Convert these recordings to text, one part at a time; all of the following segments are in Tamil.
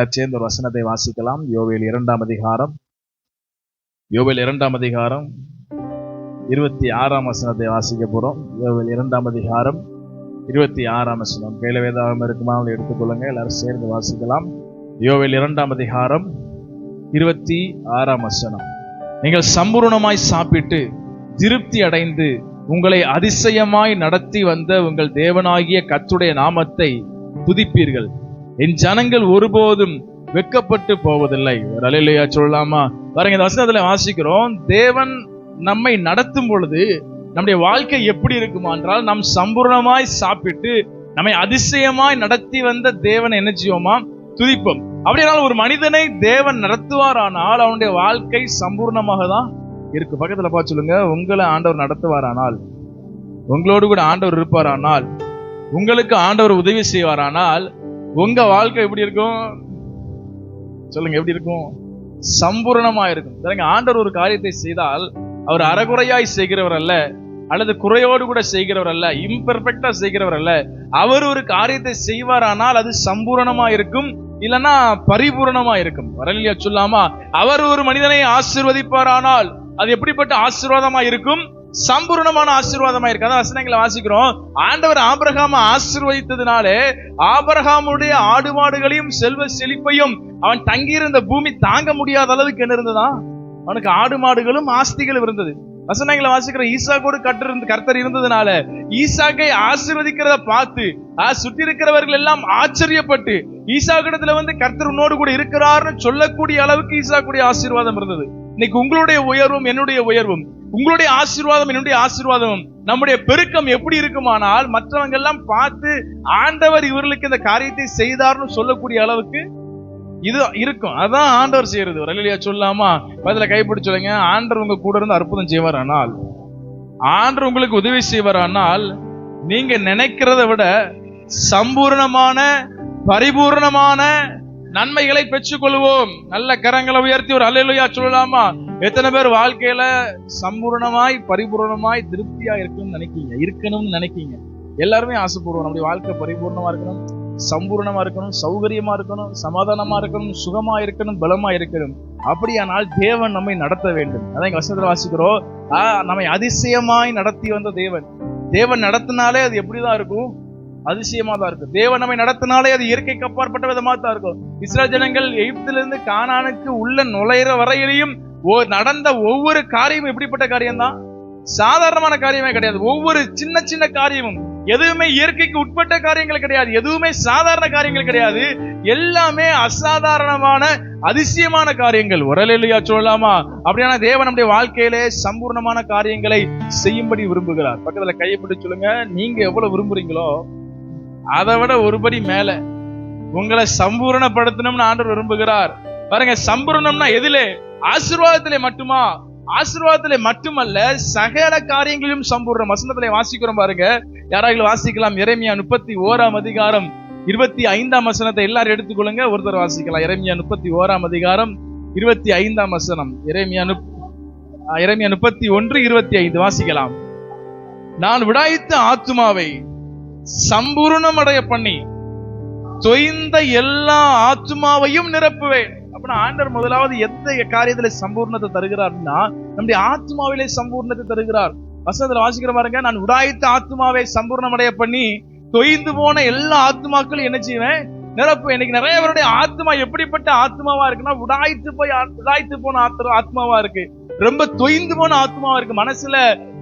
சேர்ந்த ஒரு வசனத்தை வாசிக்கலாம். யோவேல் 2ஆம் அதிகாரம் 26ஆம் வசனத்தை வாசிக்க போறோம். யோவேல் 2ஆம் அதிகாரம் 26ஆம் வசனம். கையில வேதாகம் இருக்குமா எடுத்துக்கொள்ளுங்க, எல்லாரும் சேர்ந்து வாசிக்கலாம். யோவேல் 2ஆம் அதிகாரம் 26ஆம் வசனம். நீங்கள் சம்பூர்ணமாய் சாப்பிட்டு திருப்தி அடைந்து உங்களை அதிசயமாய் நடத்தி வந்த உங்கள் தேவனாகிய கர்த்தருடைய நாமத்தை துதிப்பீர்கள். என் ஜனங்கள் ஒருபோதும் வெட்கப்பட்டு போவதில்லை. ஒரு அல்லேலூயா சொல்லலாமா? பாருங்க, இந்த வசனத்துல வாசிக்கிறோம், தேவன் நம்மை நடத்தும் பொழுது நம்முடைய வாழ்க்கை எப்படி இருக்குமா என்றால், நாம் சம்பூர்ணமாய் சாப்பிட்டு நம்மை அதிசயமாய் நடத்தி வந்த தேவன் என்ன செய்வோமா? துதிப்போம். அப்படியானால் ஒரு மனிதனை தேவன் நடத்துவாரானால் அவனுடைய வாழ்க்கை சம்பூர்ணமாக தான் இருக்கு. பக்கத்துல பார்த்து சொல்லுங்க, உங்களை ஆண்டவர் நடத்துவாரானால், உங்களோடு கூட ஆண்டவர் இருப்பாரானால், உங்களுக்கு ஆண்டவர் உதவி செய்வாரானால் உங்க வாழ்க்கை எப்படி இருக்கும்? சொல்லுங்க, எப்படி இருக்கும்? சம்பூர்ணமா இருக்கும். சரிங்க, ஆண்டவர் ஒரு காரியத்தை செய்தால் அவர் அறகுறையாய் செய்கிறவர் அல்ல, அல்லது குறையோடு கூட செய்கிறவர் அல்ல, இம்பெர்ஃபெக்டா செய்கிறவர் அல்ல. அவர் ஒரு காரியத்தை செய்வாரானால் அது சம்பூரணமா இருக்கும், இல்லைன்னா பரிபூர்ணமா இருக்கும். வரலையா சொல்லாமா? அவர் ஒரு மனிதனை ஆசீர்வதிப்பாரானால் அது எப்படிப்பட்ட ஆசீர்வாதமா இருக்கும்? சம்பூர்ணமான ஆசீர்வாதமா இருக்கு. அதான் வசனங்களை வாசிக்கிறோம். ஆண்டவர் ஆபிரகாமை ஆசீர்வதித்ததுனாலே ஆபிரகாமுடைய ஆடு மாடுகளையும் செல்வ செழிப்பையும் அவன் தங்கியிருந்த பூமி தாங்க முடியாத அளவுக்கு என்ன இருந்ததா? அவனுக்கு ஆடு மாடுகளும் ஆஸ்திகளும் இருந்தது. வசனங்களை வாசிக்கிற ஈசாக்கோடு கர்த்தர் இருந்ததுனால ஈசாக்கை ஆசீர்வதிக்கிறத பார்த்து சுற்றி இருக்கிறவர்கள் எல்லாம் ஆச்சரியப்பட்டு ஈசாக்கிடத்துல கர்த்தர் உன்னோடு கூட இருக்கிறார்னு சொல்லக்கூடிய அளவுக்கு ஈசாக்குடைய ஆசீர்வாதம் இருந்தது. இன்னைக்கு உங்களுடைய உயர்வும் என்னுடைய உயர்வும், உங்களுடைய ஆசீர்வாதம் என்னுடைய ஆசீர்வாதமும், நம்முடைய பெருக்கம் எப்படி இருக்குமானால் மற்றவங்க எல்லாம் பார்த்து ஆண்டவர் இவர்களுக்கு இந்த காரியத்தை செய்தார்னு சொல்லக்கூடிய அளவுக்கு இது இருக்கும். அதான் ஆண்டவர் செய்யறது. ஒரு அல்லேலூயா சொல்லாமா? பதில கைப்பிடிச்சு சொல்லுங்க. ஆண்டவர் உங்க கூட இருந்து அற்புதம் செய்வாரானால், ஆண்டவர் உங்களுக்கு உதவி செய்வாரானால், நீங்க நினைக்கிறத விட சம்பூர்ணமான பரிபூர்ணமான நன்மைகளை பெற்றுக் கொள்வோம். நல்ல கரங்களை உயர்த்தி ஒரு அல்லேலூயா சொல்லலாமா? எத்தனை பேர் வாழ்க்கையில சம்பூர்ணமாய் பரிபூர்ணமாய் திருப்தியா இருக்கணும்னு நினைக்கீங்க? எல்லாருமே ஆசைப்படுவோம், நம்முடைய வாழ்க்கை பரிபூர்ணமா இருக்கணும், சம்பூர்ணமா இருக்கணும், சௌகரியமா இருக்கணும், சமாதானமா இருக்கணும், சுகமா இருக்கணும், பலமா இருக்கணும். அப்படியானால் தேவன் நம்மை நடத்த வேண்டும். அதான் இங்க வசனத்துல வாசிக்கிறோம், நம்மை அதிசயமாய் நடத்தி வந்த தேவன் நடத்தினாலே அது எப்படிதான் இருக்கும்? அதிசயமா தான் இருக்கும். தேவன் நம்மை நடத்தினாலே அது இயற்கைக்கு அப்பாற்பட்ட விதமா தான் இருக்கும். இஸ்ரவேல் ஜனங்கள் எகிப்திலிருந்து கானானுக்கு உள்ள நுழையிற வரையிலையும் நடந்த ஒவ்வொரு காரியமும் எப்படிப்பட்ட காரியம் தான்? சாதாரணமான காரியமே கிடையாது. ஒவ்வொரு சின்ன சின்ன காரியமும் எதுவுமே இயற்கைக்கு உட்பட்ட காரியங்கள் கிடையாது, எதுவுமே சாதாரண காரியங்கள் கிடையாது, எல்லாமே அசாதாரணமான அதிசயமான காரியங்கள். ஒரு அல்லேலூயா சொல்லலாமா? அப்படியான தேவன் நம்முடைய வாழ்க்கையிலே சம்பூர்ணமான காரியங்களை செய்யும்படி விரும்புகிறார். பக்கத்துல கையை பிடிச்சு சொல்லுங்க, நீங்க எவ்வளவு விரும்புறீங்களோ அதை விட ஒருபடி மேல உங்களை சம்பூர்ணப்படுத்தணும்னு ஆண்டவர் விரும்புகிறார். பாருங்க, சம்பூர்ணம்னா எதிலே? ஆசீர்வாதத்திலே மட்டுமா? ஆசீர்வாதத்திலே மட்டுமல்ல, சகல காரியங்களிலும் சம்பூர்ணம். வசனத்திலே வாசிக்கிறோம் பாருங்க, யாராவது வாசிக்கலாம். எரேமியா 31ஆம் அதிகாரம் 25ஆம் வசனத்தை எல்லாரும் எடுத்துக்கொள்ளுங்க, ஒருத்தர் வாசிக்கலாம். எரேமியா 31ஆம் அதிகாரம் 25ஆம் வசனம். எரேமியா 31:25 வாசிக்கலாம். நான் விடாய்த்த ஆத்துமாவை சம்பூர்ணம் அடைய பண்ணி தொய்ந்த எல்லா ஆத்துமாவையும் நிரப்புவேன். அப்படின்னா ஆண்டவர் முதலாவது எந்த காரியத்திலே சம்பூர்ணத்தை தருகிறார்னா நம்முடைய ஆத்மாவிலே சம்பூர்ணத்தை தருகிறார். வசனத்துல வாசிக்கிற பாருங்க, நான் உடாய்த்த ஆத்மாவை சம்பூர்ணம் அடைய பண்ணி தொய்ந்து போன எல்லா ஆத்மாக்களும் என்ன செய்வேன்? நிரப்புவேன். இன்னைக்கு நிறைய பேருடைய ஆத்மா எப்படிப்பட்ட ஆத்மாவா இருக்குன்னா, உடாய்த்து போன ஆத்மாவா இருக்கு, ரொம்ப தொய்ந்து போன ஆத்மாவா இருக்கு. மனசுல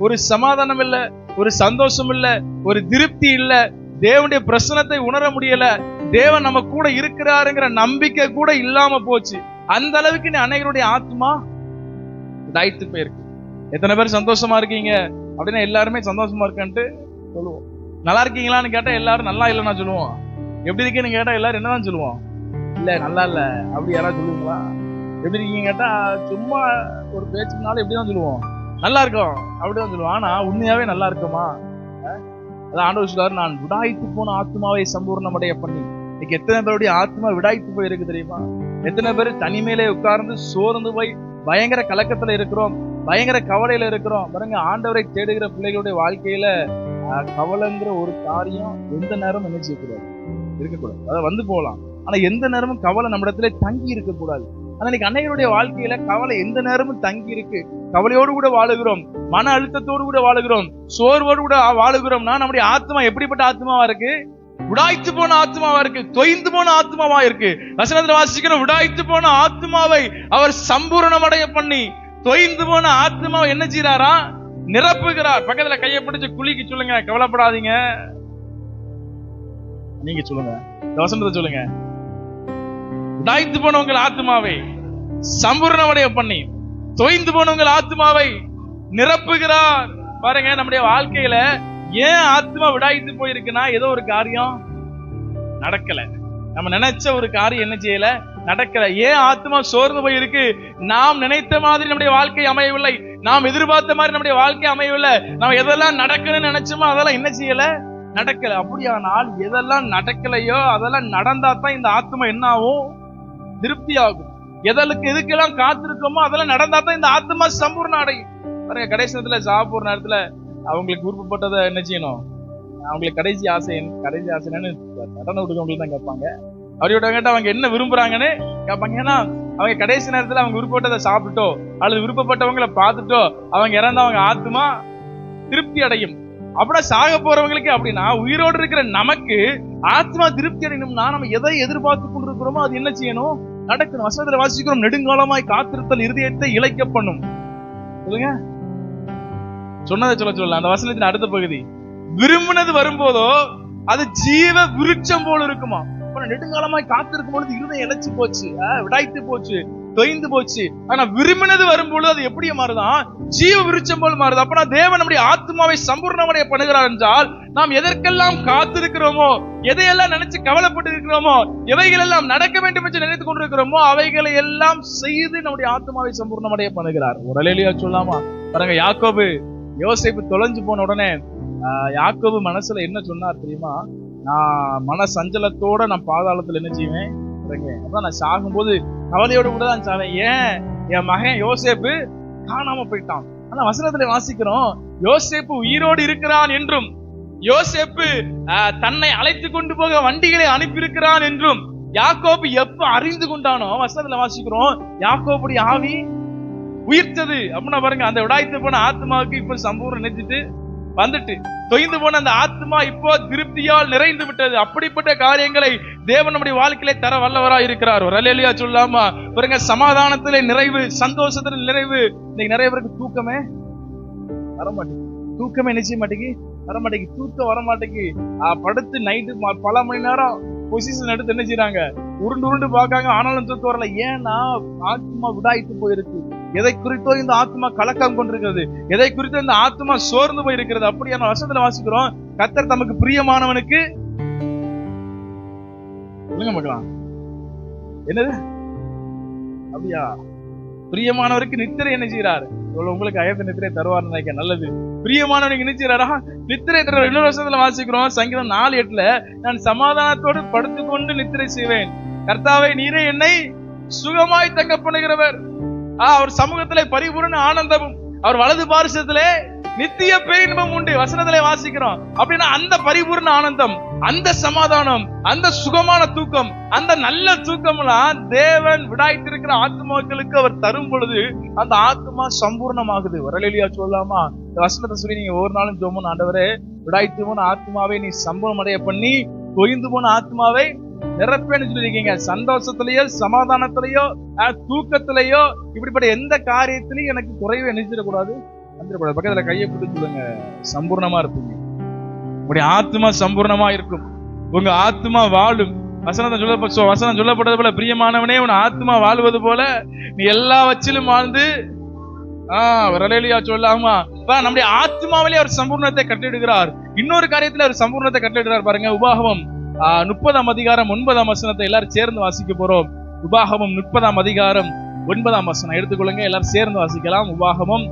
ஒரு சமாதானம் இல்ல, ஒரு சந்தோஷம் இல்ல, ஒரு திருப்தி இல்ல, தேவனுடைய பிரசனத்தை உணர முடியல, தேவன் நம்ம கூட இருக்கிறாருங்கிற நம்பிக்கை கூட இல்லாம போச்சு. அந்த அளவுக்கு அனைவருடைய ஆத்மா உடாய்த்து போயிருக்கு. எத்தனை பேர் சந்தோஷமா இருக்கீங்க அப்படின்னா எல்லாருமே சந்தோஷமா இருக்கேன்ட்டு சொல்லுவோம். நல்லா இருக்கீங்களான்னு கேட்டா எல்லாரும் நல்லா இல்லைன்னா சொல்லுவோம். எப்படி இருக்கீங்கன்னு கேட்டா எல்லாரும் என்னதான் சொல்லுவோம்? இல்ல நல்லா இல்ல அப்படி யாராவது சொல்லுவீங்களா? எப்படி இருக்கீங்க கேட்டா சும்மா ஒரு பேச்சுனால எப்படிதான் சொல்லுவோம்? நல்லா இருக்கும் அப்படிதான் சொல்லுவோம். ஆனா உண்மையாவே நல்லா இருக்குமா? அதான் ஆண்டவர் சொல்றாரு, நான் விடாய்த்து போன ஆத்மாவை சம்பூர்ணமடைய பண்ணி. இன்னைக்கு எத்தனை பேருடைய ஆத்மா விடாய்த்து போய் இருக்கு தெரியுமா? எத்தனை பேர் தனிமையிலே உட்கார்ந்து சோர்ந்து போய் பயங்கர கலக்கத்துல இருக்கிறோம், பயங்கர கவலையில இருக்கிறோம். பாருங்க, ஆண்டவரை தேடுகிற பிள்ளைகளுடைய வாழ்க்கையில கவலைங்கிற ஒரு காரியம் எந்த நேரம் என்ன செய்யக்கூடாது, இருக்கக்கூடாது. அதை போகலாம். ஆனா எந்த நேரமும் கவலை நம்ம இடத்துல தங்கி இருக்க கூடாது. ஆனா இன்னைக்கு அன்னையருடைய வாழ்க்கையில கவலை எந்த நேரமும் தங்கி இருக்கு. கவலையோடு கூட வாழுகிறோம், மன அழுத்தத்தோடு கூட வாழுகிறோம், சோர்வோடு கூட வாழுகிறோம்னா நம்முடைய ஆத்மா எப்படிப்பட்ட ஆத்மாவா இருக்கு? விடாய்த்து போன ஆத்மாவா இருக்கு, தொய்ந்து போன ஆத்மாவா இருக்கு. வசனத்துல வாசிக்கணும், விடாய்த்து போன ஆத்மாவை அவர் சம்பூரணமடைய பண்ணி தொய்ந்து போன ஆத்மாவை என்ன செய்யறாரா? நிரப்புகிறார். பக்கத்துல கையை பிடிச்சு குளிக்கு சொல்லுங்க, கவலைப்படாதீங்க. நீங்க சொல்லுங்க, வசனத்தை சொல்லுங்க. விடாய்த்து போன உங்கள் ஆத்மாவை சம்பூரணமடைய பண்ணி தொய்ந்து போன உங்கள் ஆத்மாவை நிரப்புகிறார். பாருங்க, நம்முடைய வாழ்க்கையில ஏன் ஆத்மா விடாய்த்து போயிருக்குன்னா ஏதோ ஒரு காரியம் நடக்கல. நம்ம நினைச்ச ஒரு காரியம் என்ன செய்யல, நடக்கல. ஏன் ஆத்மா சோர்ந்து போயிருக்கு? நாம் நினைத்த மாதிரி நம்முடைய வாழ்க்கை அமையவில்லை, நாம் எதிர்பார்த்த மாதிரி நம்முடைய வாழ்க்கை அமையவில்லை. நாம் எதெல்லாம் நடக்கணும்னு நினைச்சோமோ அதெல்லாம் என்ன செய்யல, நடக்கல. அப்படியானால் எதெல்லாம் நடக்கலையோ அதெல்லாம் நடந்தா தான் இந்த ஆத்மா என்ன ஆகும்? திருப்தி ஆகும். எதுக்கெல்லாம் காத்திருக்கோமோ அதெல்லாம் நடந்தா தான் இந்த ஆத்மா சம்பூர்ண அடையும். பாருங்க, கடைசி நேரத்துல சாப்பிடுற நேரத்துல அவங்களுக்கு விருப்பப்பட்டதை என்ன செய்யணும்? அவங்களுக்கு கடைசி ஆசை என்னன்னு கடனை விடுறவங்களுக்கு தான் கேட்பாங்க. அவரோட கேட்ட அவங்க என்ன விரும்புறாங்கன்னு கேட்பாங்க. ஏன்னா அவங்க கடைசி நேரத்துல அவங்க விருப்பப்பட்டதை சாப்பிட்டுட்டோ அல்லது விருப்பப்பட்டவங்களை பார்த்துட்டோ அவங்க இறந்த அவங்க ஆத்மா திருப்தி அடையும். அப்படின்னா சாக போறவங்களுக்கு அப்படின்னா உயிரோடு இருக்கிற நமக்கு ஆத்மா திருப்தி அடையணும்னா நம்ம எதை எதிர்பார்த்து கொண்டிருக்கிறோமோ அது என்ன செய்யணும்? நடக்கணும். வசனத்துல வாசிக்கிறோம், நெடுங்காலமாய் காத்திருத்தல் இருதயத்தை இளைக்க பண்ணும். சொல்லுங்க, சொன்னதை சொல்ல அந்த வசனத்தின் அடுத்த பகுதி, விரும்பினது வரும்போதோ அது ஜீவ விருட்சம் போல இருக்குமா. நெடுங்காலமாய் காத்திருக்கும் பொழுது இருதயம் இழைச்சு போச்சு, விடாய்த்து போச்சு, தொய்ந்து போச்சு. ஆனா விரும்பினது வரும்பொழுது அது எப்படி மாறுதான்? ஜீவ விருட்சம் போல் மாறுது. அப்பனா தேவன் நம்முடைய ஆத்மாவை சம்பூர்ணமடைய பண்ணுகிறார் என்றால் நாம் எதற்கெல்லாம் காத்திருக்கிறோமோ, எதையெல்லாம் நினைச்சு கவலைப்பட்டு இருக்கிறோமோ, எவைகள் எல்லாம் நடக்க வேண்டும் என்று நினைத்துக் கொண்டிருக்கிறோமோ அவைகளை எல்லாம் செய்து நம்முடைய ஆத்மாவை சம்பூர்ணமடைய பண்ணுகிறார். ஒரு அலையிலேயே சொல்லாமா? பாருங்க, யாக்கோபு யோசேப்பு தொலைஞ்சு போன உடனே யாக்கோபு மனசுல என்ன சொன்னார் தெரியுமா? நான் மன சஞ்சலத்தோட நான் பாதாளத்துல என்ன செய்வேன்? அதான் நான் சாகும்போது கவலையோட கூட தான் சாவேன். ஏன்? என் மகன் யோசேப்பு காணாம போயிட்டான். ஆனா வசனத்துல வாசிக்கிறோம், யோசேப்பு உயிரோடு இருக்கிறான் என்றும், யோசேப்பு தன்னை அழைத்து கொண்டு போக வண்டிகளை அனுப்பியிருக்கிறான் என்றும் யாக்கோபு எப்ப அறிந்து கொண்டானோ வசனத்துல வாசிக்கிறோம், யாக்கோபுடைய ஆவி உயிர்த்தது. அப்படின்னா பாருங்க, அந்த விடாய்த்து போன ஆத்மாவுக்கு இப்ப சம்பூர்ணம் நினைச்சிட்டு வந்துட்டு தொய்ந்து போன அந்த ஆத்மா இப்போ திருப்தியால் நிறைந்து விட்டது. அப்படிப்பட்ட காரியங்களை தேவன் நம்முடைய வாழ்க்கையில தர வல்லவராய் இருக்கிறார். ஒரு அல்லேலூயா சொல்லாமா? பாருங்க, சமாதானத்திலே நிறைவு, சந்தோஷத்துல நிறைவு. இன்னைக்கு நிறைய பேருக்கு தூக்கமே வரமாட்டேங்குது. தூக்கமே நிச்சய மாட்டேங்குது, வரமாட்டேங்குது. தூக்கம் வரமாட்டேங்குது. படுத்து நைட்டு பல மணி நேரம் பொசிஷன் எடுத்து என்ன செய்யறாங்க? உருண்டு பார்க்காங்க, ஆனாலும் தூக்கம் வரல. ஏன்னா ஆத்மா விடாய்த்து போயிருக்கு. எதை குறித்தோ இந்த ஆத்மா கலக்கம் கொண்டிருக்கிறது, எதை குறித்தோ இந்த ஆத்மா சோர்ந்து போயிருக்கிறது. அப்படியான வசனத்துல வாசிக்கிறோம், கர்த்தர் தமக்கு பிரியமானவனுக்கு சொல்லுங்க பார்க்கலாம், என்னது அப்படியா? பிரியமானவருக்கு நித்திரை என்ன செய்யறாரு? உங்களுக்கு அயத்த நித்திரை தருவார் நினைக்க. நல்லது. பிரியமானவனுக்கு என்ன செய்யறாரா? நித்திரை தருவார். இன்னொரு வருஷத்துல வாசிக்கிறோம், சங்கீதம் 4:8, நான் சமாதானத்தோடு படுத்துக்கொண்டு நித்திரை செய்வேன், கர்த்தாவே நீரே என்னை சுகமாய் தங்க பண்ணுகிறவர். அவர் சமூகத்திலே பரிபூரண ஆனந்தமும், அவர் வலது பாரிசத்திலே நித்திய பேரின்பம் உண்டு. வசனத்திலே வாசிக்கிறோம். அப்படின்னா அந்த பரிபூரண ஆனந்தம், அந்த சமாதானம், அந்த சுகமான தூக்கம், அந்த நல்ல தூக்கம்லாம் தேவன் விடாய்த்திருக்கிற ஆத்மாக்களுக்கு அவர் தரும் பொழுது அந்த ஆத்மா சம்பூர்ணமாகுது. வரலையா சொல்லாமா? இந்த வசனத்தை சொல்லி நீங்க ஒவ்வொரு நாளும் ஜெபம், ஆண்டவரே விடாய்த்து போன ஆத்மாவை நீ சம்பூர்ணம் அடைய பண்ணி தொய்ந்து போன ஆத்மாவை நிரப்பேன்னு சொல்லிருக்கீங்க. சந்தோஷத்திலேயோ சமாதானத்திலேயோ தூக்கத்திலேயோ இப்படிப்பட்ட எந்த காரியத்திலையும் எனக்கு குறைவே நினைச்சிடக்கூடாது, வந்துடக்கூடாது. பக்கத்துல கையை பிடிச்சு சொல்லுங்க, சம்பூர்ணமா இருப்பீங்க. உங்களுடைய ஆத்மா சம்பூர்ணமா இருக்கும், உங்க ஆத்மா வாழும். வசனம் சொல்லப்பட்டது போல, பிரியமானவனே உன் ஆத்மா வாழ்வது போல நீ எல்லா வச்சிலும் வாழ்ந்து வரலையா சொல்லாமா? நம்முடைய ஆத்மாவிலே அவர் சம்பூர்ணத்தை கட்டிடுகிறார். இன்னொரு காரியத்துல அவர் சம்பூர்ணத்தை கட்டிடுகிறார். பாருங்க, உபாகமம் 30ஆம் அதிகாரம் 9ஆம் வசனத்தை எல்லாரும் சேர்ந்து வாசிக்க போறோம். உபாகமம் 30ஆம் அதிகாரம் 9ஆம் வசனம் எடுத்துக்கொள்ளுங்க, எல்லாரும் சேர்ந்து வாசிக்கலாம். உபாகமம்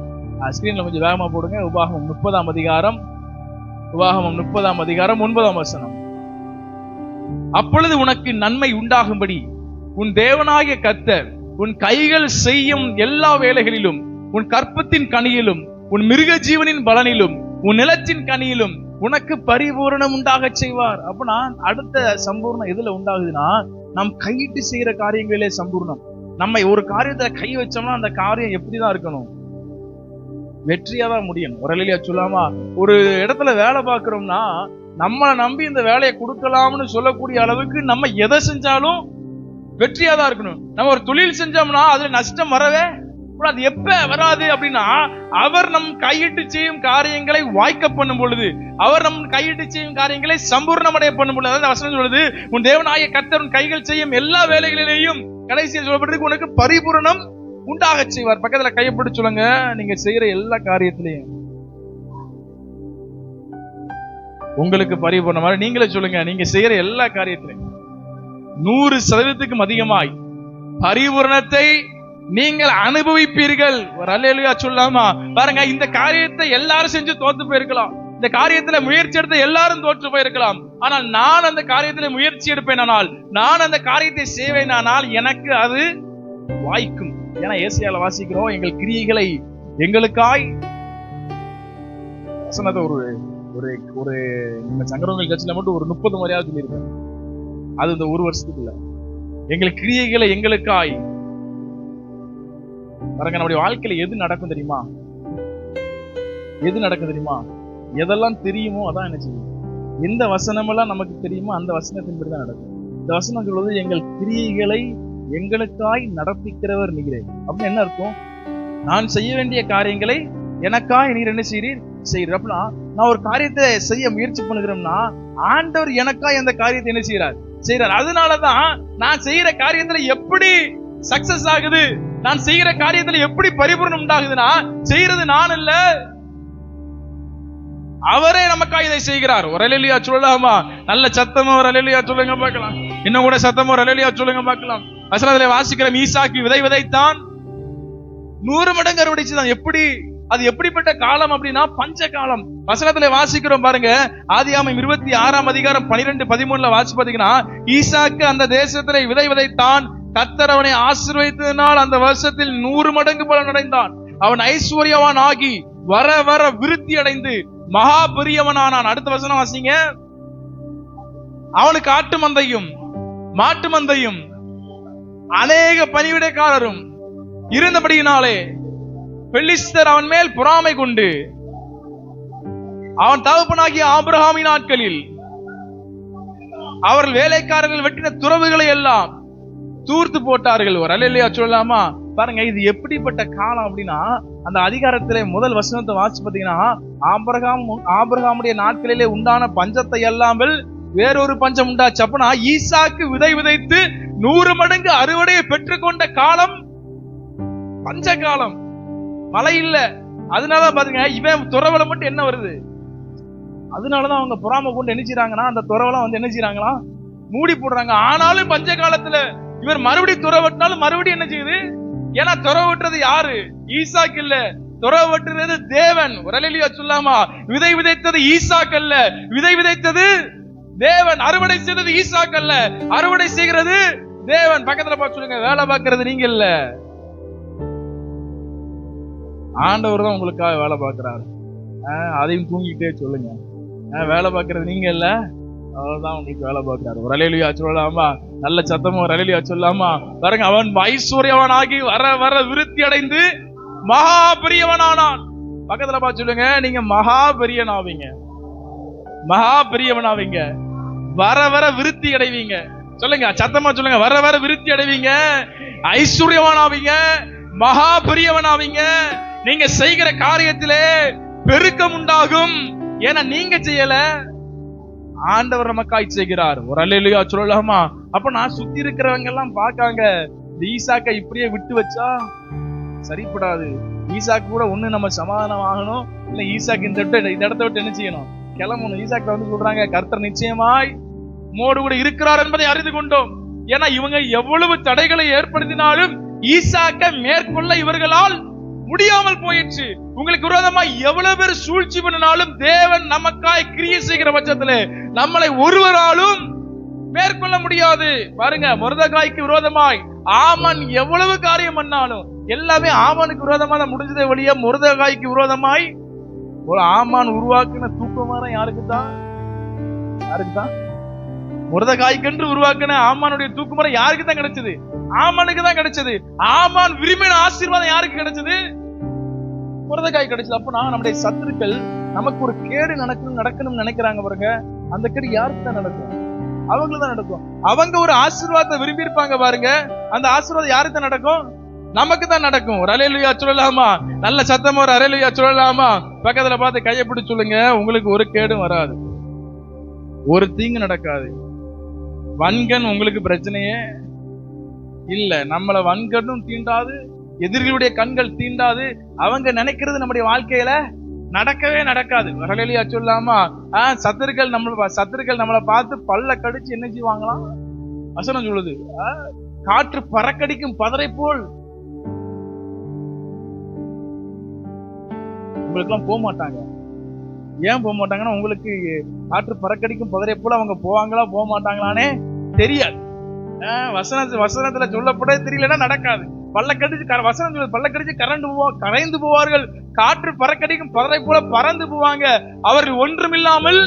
ஸ்கிரீன்ல கொஞ்சம் வேகமா போடுங்க. உபாகமம் 30ஆம் அதிகாரம் 9ஆம் வசனம். அப்பொழுது உனக்கு நன்மை உண்டாகும்படி உன் தேவனாகிய கர்த்தர் உன் கைகள் செய்யும் எல்லா வேலைகளிலும், உன் கற்பத்தின் கனியிலும், உன் மிருக ஜீவனின் பலனிலும், உன் நிலத்தின் கனியிலும் உனக்கு பரிபூரணம் உண்டாக செய்வார். அப்படின்னா அடுத்த சம்பூர்ணம் எதுல உண்டாகுதுன்னா நாம் கையிட்டு செய்யற காரியங்களிலே சம்பூர்ணம். நம்ம ஒரு காரியத்தை கை வச்சோம்னா அந்த காரியம் எப்படிதான் இருக்கணும்? வெற்றியா தான் முடியணும். ஒரு அல்லேலூயா சொல்லாமா? ஒரு இடத்துல வேலை பார்க்கிறோம்னா நம்மளை நம்பி இந்த வேலையை கொடுக்கலாம்னு சொல்லக்கூடிய அளவுக்கு நம்ம எதை செஞ்சாலும் வெற்றியா தான் இருக்கணும். நம்ம ஒரு தொழில் செஞ்சோம்னா அதுல நஷ்டம் வரவே அது எப்ப வராது அப்படின்னா, அவர் நம் கையிட்டு செய்யும் காரியங்களை வாய்க்க பண்ணும் பொழுது, அவர் நம் கையிட்டு செய்யும் காரியங்களை சம்பூர்ணமடைய பண்ணும் பொழுது, அதாவது வசனம் சொல்லுது, உன் தேவனாகிய கர்த்தர் உன் கைகள் செய்யும் எல்லா வேலைகளிலேயும் கடைசியில் சொல்லப்படுறதுக்கு உனக்கு பரிபூரணம் உண்டாக செய்வார். பக்கத்துல கையப்பட்டு சொல்லுங்க, நீங்க செய்யற எல்லா காரியத்திலையும் உங்களுக்கு பரிபூர்ணம். நீங்களே சொல்லுங்க, நீங்க செய்யற எல்லா காரியத்திலையும் 100% அதிகமாய் பரிபூரணத்தை நீங்கள் அனுபவிப்பீர்கள். ஒரு அல்லேலூயா சொல்லாமா? பாருங்க, இந்த காரியத்தை எல்லாரும் செஞ்சு தோத்து போயிருக்கலாம், இந்த காரியத்துல முயற்சி எடுத்த எல்லாரும் தோற்று போயிருக்கலாம். ஆனால் நான் அந்த காரியத்துல முயற்சி எடுப்பேனால், நான் அந்த காரியத்தை செய்வேனானால் எனக்கு அது வாய்க்கும். ஏன்னா ஏசியால வாசிக்கிறோம், எங்கள் கிரியைகளை எங்களுக்காய் வசனத்தை ஒரு ஒரு ஒரு நம்ம சங்கரவங்கள் சர்ச்சில் மட்டும் ஒரு 30 முறையாவது சொல்லியிருக்கேன். அது இந்த ஒரு வருஷத்துக்குள்ள எங்கள் கிரியைகளை எங்களுக்காய். பாருங்க, நம்முடைய வாழ்க்கையில எது நடக்கும் தெரியுமா? எது நடக்கும் தெரியுமா? எதெல்லாம் தெரியுமோ அதான் என்ன செய்யும். எந்த வசனமெல்லாம் நமக்கு தெரியுமோ அந்த வசனத்தின்படி தான் நடக்கும். இந்த வசனம் சொல்வது, எங்கள் கிரியைகளை எங்களுக்காய் நடப்பிக்கிறவர் நீரே. அப்படின்னு என்ன அர்த்தம்? நான் செய்ய வேண்டிய காரியங்களை எனக்காய் நீர் என்ன செய்றீர்? அப்படின்னா நான் ஒரு காரியத்தை செய்ய முயற்சி பண்ணுகிறோம்னா ஆண்டவர் எனக்காய் அந்த காரியத்தை என்ன செய்யறார்? செய்யறார். அதனாலதான் நான் செய்யற காரியத்துல எப்படி சக்சஸ் ஆகுது, நான் செய்யற காரியத்துல எப்படி பரிபூர்ணம் உண்டாகுதுன்னா, செய்யறது நான் இல்ல, அவரே நமக்காக இதை செய்கிறார். ஒரு அல்லேலூயா சொல்லலாமா? நல்ல சத்தமா ஒரு அல்லேலூயா சொல்லுங்க பார்க்கலாம். இன்னும் கூட சத்தமா ஒரு அல்லேலூயா சொல்லுங்க பார்க்கலாம். வசனத்துல வாசிக்கிறோம், ஈசாக்கு விதை விதைத்தான் 100 மடங்கு அறுவடை செய்தான். எப்படி? அது எப்படிப்பட்ட காலம் அப்படின்னா பஞ்ச காலம். வசனத்துல வாசிக்கிறோம் பாருங்க, ஆதியாகமம் 26ஆம் அதிகாரம் 12-13 வாசி பாத்தீங்கன்னா, ஈசாக்கு அந்த தேசத்துல விதை விதைத்தான், கர்த்தர் அவனை ஆசீர்வதித்ததினால் அந்த வருஷத்தில் 100 மடங்கு பலன் அடைந்தான். அவன் ஐஸ்வர்யவான் ஆகி வர வர விருத்தி அடைந்து மகா பெரியவனானான். அடுத்த வசனம் வாசிங்க. அவனுக்கு ஆட்டு மந்தையும் மாட்டு மந்தையும் அநேக பணிவிடைக்காரரும் இருந்தபடியினாலே பெலிஸ்தர் அவன் மேல் பொறாமை கொண்டு அவன் தகப்பனாகிய ஆபிரகாமின் நாட்களில் அவர்கள் வேலைக்காரர்கள் வெட்டின துறவுகளை எல்லாம் தூர்த்து போட்டார்கள். ஒரு அல்லேலூயா சொல்லலாமா? பாருங்க, இது எப்படிப்பட்ட காலம் அப்படின்னா, அந்த அதிகாரத்திலே முதல் வசனத்தை வாசிச்சு பாத்தீங்கன்னா, ஆபிரகாமுடைய நாட்களிலே உண்டான பஞ்சத்தை அல்லாமல் வேறொரு பஞ்சம் உண்டாச்சு. அப்பனா ஈசாக்கு விதை விதைத்து 100 மடங்கு அறுவடையை பெற்றுக்கொண்ட காலம் பஞ்ச காலம். மழை இல்ல, அதனாலதான் பாருங்க இவன் துறவலை மட்டும் என்ன வருது. அதனாலதான் அவங்க பொறாமை கொண்டு என்ன செய்யறாங்கன்னா, அந்த துறவெல்லாம் வந்து என்ன செய்யறாங்களா, மூடி போடுறாங்க. ஆனாலும் பஞ்ச காலத்துல இவர் மறுபடியும் துறவு வெட்டினாலும் மறுபடியும் என்ன செய்யுது? ஏன்னா துறவு வெட்டுறது யாரு? ஈசாக்கு இல்ல, துறவு வெட்டுறது தேவன். ஒரு அல்லேலூயா சொல்லாமா? விதை விதைத்தது ஈசாக்கு அல்ல, விதை விதைத்தது தேவன். அறுவடை செய்தது ஈசாக்கு அல்ல, அறுவடை செய்கிறது தேவன். பக்கத்துல பார்த்து சொல்லுங்க, வேலை பார்க்கறது நீங்க இல்ல, ஆண்டவர் தான் உங்களுக்காக வேலை பார்க்கிறாரு. அதையும் தூங்கிட்டே சொல்லுங்க, வேலை பார்க்கறது நீங்க இல்ல, அவர்தான் உங்களுக்கு வேலை பார்க்கிறாரு. ஒரு அல்லேலூயா சொல்லலாமா? நல்ல சத்தமா ஒரு அல்லேலூயா சொல்லலாமா? பாருங்க, அவன் ஐஸ்வர்யவான் ஆகி வர வர விருத்தி அடைந்து மகா பெரியவனானான். பக்கத்துல பார்த்து சொல்லுங்க, நீங்க மகா பெரியவனாவீங்க, மகா பெரியவனாவீங்க, வர வர விருத்தி அடைவீங்க. சொல்லுங்க, சத்தமா சொல்லுங்க, வர வர விருத்தி அடைவீங்க, ஐஸ்வர்யவானாவீங்க, மகா பெரியவனாவீங்க. நீங்க செய்கிற காரியத்திலே பெருக்கம் உண்டாகும். ஏன்னா நீங்க செய்யல, ஆண்டவர் நமக்காய் செய்கிறார். ஒரு அல்லேலூயா சொல்லலாமா? அப்ப நான் சுத்தி இருக்கிறவங்க எல்லாம் பாக்காங்க, இந்த ஈசாக்கை இப்படியே விட்டு வச்சா சரிப்படாது. ஈசாக்கு கூட ஒண்ணு நம்ம சமாதானம் ஆகணும், இல்ல ஈசாக்கு இந்த இடத்தை விட்டு என்ன செய்யணும்? கிளம்பணும். ஈசாக்கு வந்து சொல்றாங்க, கர்த்தர் நிச்சயமாய் மோடு கூட இருக்கிறார் என்பதை அறிந்து கொண்டோம். ஏன்னா இவங்க எவ்வளவு தடைகளை ஏற்படுத்தினாலும் ஈசாக்கை மேற்கொள்ள இவர்களால் முடியாமல் போயிடுச்சு. உங்களுக்கு விரோதமா எவ்வளவு பேர் சூழ்ச்சி பண்ணினாலும் தேவன் நமக்காய் கிரியை செய்கிற பட்சத்துல நம்மளை ஒருவராலும் மேற்கொள்ள முடியாது. பாருங்க, மொர்தெகாய்க்கு விரோதமாய் ஆமன் எவ்வளவு காரியம் பண்ணாலும் எல்லாமே ஆமானுக்கு விரோதமா தான் முடிஞ்சதே வழியா, மொர்தெகாய்க்கு விரோதமாய் ஒரு ஆமான் உருவாக்குன தூக்கமான யாருக்கு தான்? மொர்தெகாய்க்கென்று உருவாக்கின ஆமானுடைய தூக்குமரம் யாருக்கு தான் கிடைச்சது? ஆமானுக்கு தான் கிடைச்சது. ஆமான் விரும்பின ஆசீர்வாதம் யாருக்கு கிடைச்சது? மொர்தெகாய் கிடைச்சது. அப்பனா நம்முடைய சத்துருக்கள் நமக்கு ஒரு கேடு நடக்கணும்னு நினைக்கிறாங்க பாருங்க, அந்த கேடு யாருக்கு தான் நடக்கும்? அவங்களுக்கு தான் நடக்கும். அவங்க ஒரு ஆசீர்வாதத்தை விரும்பி இருப்பாங்க பாருங்க, அந்த ஆசீர்வாதம் யாருக்கு தான் நடக்கும்? நமக்கு தான் நடக்கும். ஒரு அல்லேலூயா சொல்லலாமா? நல்ல சத்தமா ஒரு அல்லேலூயா சொல்லலாமா? பக்கத்துல பார்த்து கையை பிடிச்சு சொல்லுங்க, உங்களுக்கு ஒரு கேடும் வராது, ஒரு தீங்கு நடக்காது. வன்கண் உங்களுக்கு பிரச்சனையே இல்ல. நம்மள வன்கண்ணும் தீண்டாது, எதிரிகளுடைய கண்கள் தீண்டாது. அவங்க நினைக்கிறது நம்முடைய வாழ்க்கையில நடக்கவே நடக்காது. அல்லேலூயா சொல்லலாமா? சத்துருக்கள் நம்மளை பார்த்து பல்ல கடிச்சு என்ன செய்வாங்களாம்? வசனம் சொல்லுது, காற்று பறக்கடிக்கும் பதரை போல். உங்களுக்கு எல்லாம் போக மாட்டாங்க. ஏன் போக மாட்டாங்கன்னா, உங்களுக்கு காற்று பறக்கடிக்கும் பதரை போல அவங்க போவாங்களா போக மாட்டாங்களானே தெரியாது. வசனத்துல சொல்லப்பட தெரியலன்னா நடக்காது. வசனம் சொல்லுது, பல்ல கடிச்சு கரைந்து போவார்கள், காற்று பறக்கடிக்கும் பதரை போல பறந்து போவாங்க, அவர்கள் ஒன்றுமில்லாமல்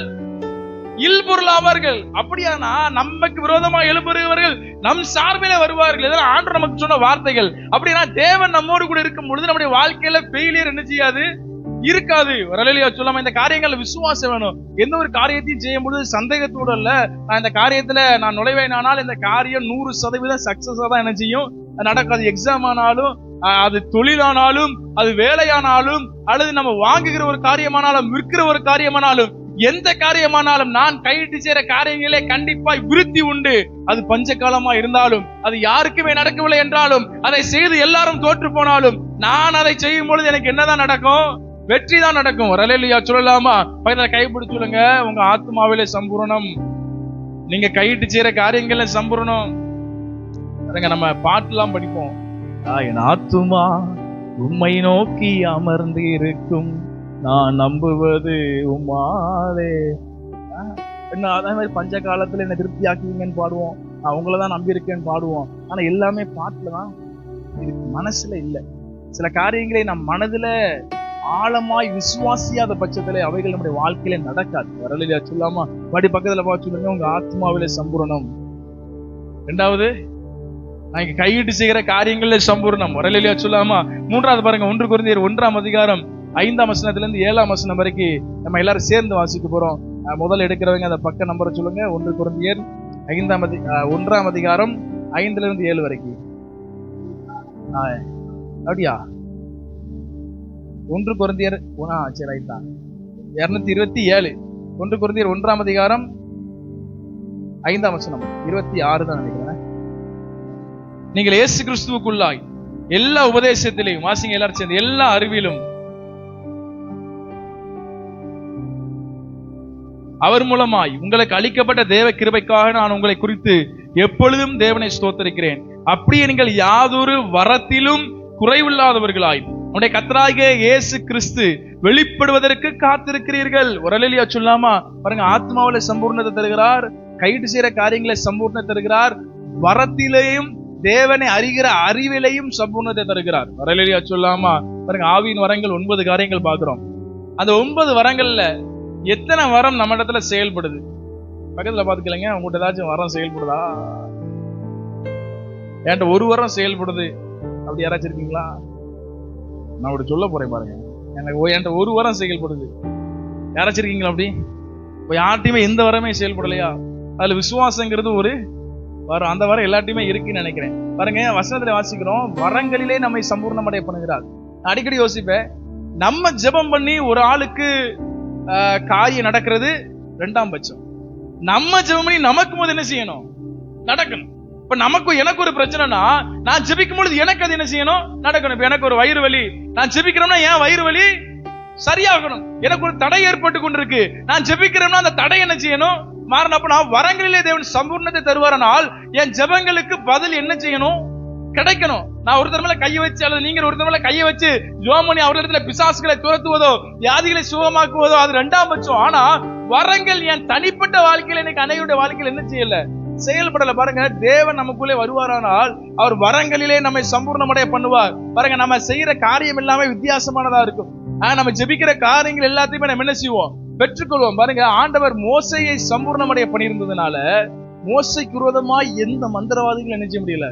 இல்பொருளாவார்கள். அப்படியானா நமக்கு விரோதமா எழுப்புறவர்கள் நம் சார்பிலே வருவார்கள். இதெல்லாம் ஆண்டவர் நமக்கு சொன்ன வார்த்தைகள். அப்படின்னா தேவன் நம்மோடு கூட இருக்கும் பொழுது நம்முடைய வாழ்க்கையில ஃபெயிலியர் என்ன செய்யாது? இருக்காது. வரலையா சொல்லாம இந்த காரியங்கள்ல விசுவாசம் வேணும். எந்த ஒரு காரியத்தையும் செய்யும் பொழுது சந்தேகத்தோட இல்ல, நான் இந்த காரியத்துல நான் நுழைவேனானால் இந்த காரியம் 100% சக்சஸா தான் என்ன செய்யும் நடக்காது. எக்ஸாம் ஆனாலும், அது தொழிலானாலும், அது வேலையானாலும், அல்லது நம்ம வாங்குகிற ஒரு காரியமானாலும், விற்கிற ஒரு காரியமானாலும், எந்த காரியமானாலும் நான் கையிட்டு செய்யற காரியங்களே கண்டிப்பாய் விருத்தி உண்டு. அது பஞ்ச காலமா இருந்தாலும், அது யாருக்குமே நடக்கவில்லை என்றாலும், அதை செய்து எல்லாரும் தோற்று போனாலும், நான் அதை செய்யும் பொழுது எனக்கு என்னதான் நடக்கும்? வெற்றி தான் நடக்கும். அல்லேலூயா சொல்லலாமா? கைப்பிடிச்சு சொல்லுங்க, உங்க ஆத்மாவிலே சம்பூரணம். நீங்க கையிட்டு செய்யற காரியங்கள்ல சம்பூரணம். நம்ம பாட்டுலாம் படிப்போம், என் ஆத்துமா உம்மை நோக்கி அமர்ந்து இருக்கும், நான் நம்புவது உம்மாலே. என்ன அதே மாதிரி பஞ்ச காலத்துல என்ன திருப்தி ஆக்குவீங்கன்னு பாடுவோம், நான் உங்களதான் நம்பி இருக்கேன்னு பாடுவோம். ஆனா எல்லாமே பாட்டுலதான் இருக்கு, மனசுல இல்ல. சில காரியங்களை நம் மனதுல ஆழமாய் விசுவாசியாத பட்சத்துல அவைகள் நம்முடைய வாழ்க்கையில நடக்காது. வரலையா சொல்லாமா? படி பக்கத்துல பார்த்து உங்க ஆத்மாவிலே சம்பூரணம். இரண்டாவது, நான் கையிட்டு செய்கிற காரியங்கள்ல சம்பூர்ணம். வரலையா சொல்லாமா? மூன்றாவது பாருங்க, 1 கொரிந்தியர் 1ஆம் அதிகாரம் 5ஆம் வசனத்திலிருந்து 7ஆம் வசனம் வரைக்கும் நம்ம எல்லாரும் சேர்ந்து வாசிக்க போறோம். முதல் எடுக்கிறவங்க அந்த பக்க நம்பரை சொல்லுங்க. 1 கொரிந்தியர் 1ஆம் அதிகாரம் 5லிருந்து 7 வரைக்கும். அப்படியா? 1 கொரிந்தியர் 227. 1 கொரிந்தியர் 1ஆம் அதிகாரம் 5ஆம் வசனம் 26 தான் நினைக்கிறேன். நீங்கள் இயேசு கிறிஸ்துவுக்குள்ளாய் எல்லா உபதேசத்திலையும் வாசிங்க எல்லாரும் சேர்ந்து, எல்லா அறிவிலும் அவர் மூலமாய் உங்களுக்கு அளிக்கப்பட்ட தேவ கிருபைக்காக நான் உங்களை குறித்து எப்பொழுதும் தேவனை ஸ்தோத்திரிக்கிறேன். அப்படியே நீங்கள் யாதொரு வரத்திலும் குறைவில்லாதவர்களாய் உடைய கர்த்தராகிய இயேசு கிறிஸ்து வெளிப்படுவதற்கு காத்திருக்கிறீர்கள். அல்லேலூயா சொல்லாமா? பாருங்க, ஆத்மாவில சம்பூர்ணத்தை தருகிறார், கையிட்டு செய்யற காரியங்களை சம்பூர்ணத்தை தருகிறார், வரத்திலேயும் தேவனை அறிகிற அறிவிலையும் சம்பூர்ணத்தை தருகிறார். அல்லேலூயா சொல்லாமா? பாருங்க, ஆவியின் வரங்கள் 9 காரியங்கள் பார்க்கிறோம். அந்த 9 வரங்கள்ல எத்தனை வரம் நம்ம இடத்துல செயல்படுது? பக்கத்துல பாத்துக்கலங்க, உங்கள்கிட்ட ஏதாச்சும் வரம் செயல்படுதா? என்கிட்ட ஒரு வரம் செயல்படுது, அப்படி யாராச்சும் இருக்கீங்களா? நான் அப்படி சொல்ல போறேன் பாருங்க, என்கிட்ட ஒரு வரம் செயல்படுது. யாராச்சும் இருக்கீங்களா அப்படி? இப்போ யார்ட்டையுமே எந்த வரமே செயல்படலையா? அதுல விசுவாசங்கிறது ஒரு வரம். அந்த வரம் எல்லாத்தையுமே இருக்குன்னு நினைக்கிறேன். பாருங்க, வசனத்துல வாசிக்கிறோம், வரங்களிலே நம்மை சம்பூர்ணமடைய பண்ணுகிறார். அடிக்கடி யோசிப்பேன், நம்ம ஜெபம் பண்ணி ஒரு ஆளுக்கு காரியம் நடக்கிறது 2ஆம் பட்சம். நம்ம ஜெபம் பண்ணி நமக்கு போது என்ன செய்யணும்? நடக்கணும். இப்ப எனக்கு ஒரு பிரச்சனைனா நான் ஜெபிக்கும் பொழுது எனக்கு அது என்ன செய்யணும்? நடக்கணும். இப்ப எனக்கு ஒரு வயிறு வலி, நான் ஜெபிக்கிறோம்னா என் வயிறு வலி சரியாகணும். எனக்கு ஒரு தடை ஏற்பட்டு கொண்டிருக்கு, நான் ஜெபிக்கிறேன்னா அந்த தடை என்ன செய்யணும்? மாறினப்ப நான் வரங்களிலே தேவன் சம்பூர்ணத்தை தருவாரனால் என் ஜெபங்களுக்கு பதில் என்ன செய்யணும்? கிடைக்கணும். நான் ஒருத்தர் மேல கையை வச்சு அல்லது நீங்க ஒருத்தர் மேல கையை வச்சு ஜெபம் பண்ணி அவர்களிடத்துல பிசாசுகளை துரத்துவதோ வியாதிகளை சுகமாக்குவதோ அது 2ஆம் பட்சம். ஆனா வரங்கள் என் தனிப்பட்ட வாழ்க்கையில இன்னைக்கு அனைவருடைய வாழ்க்கையில என்ன செய்யல? செயல்படல. பாருங்க, தேவன் நமக்குள்ளே வருவாரானால் அவர் வரங்களிலே நம்மை சம்பூர்ணமடைய பண்ணுவார். பாருங்க, நம்ம செய்யற காரியம் எல்லாமே வித்தியாசமானதா இருக்கும். நம்ம ஜெபிக்கிற காரியங்கள் எல்லாத்தையுமே நம்ம என்ன செய்வோம்? பெற்றுக்கொள்வோம். பாருங்க, ஆண்டவர் மோசையை சம்பூர்ணமடைய பண்ணியிருந்ததுனால மோசைக்கு விரோதமாய் எந்த மந்திரவாதிகளும் என்ன செய்ய முடியல,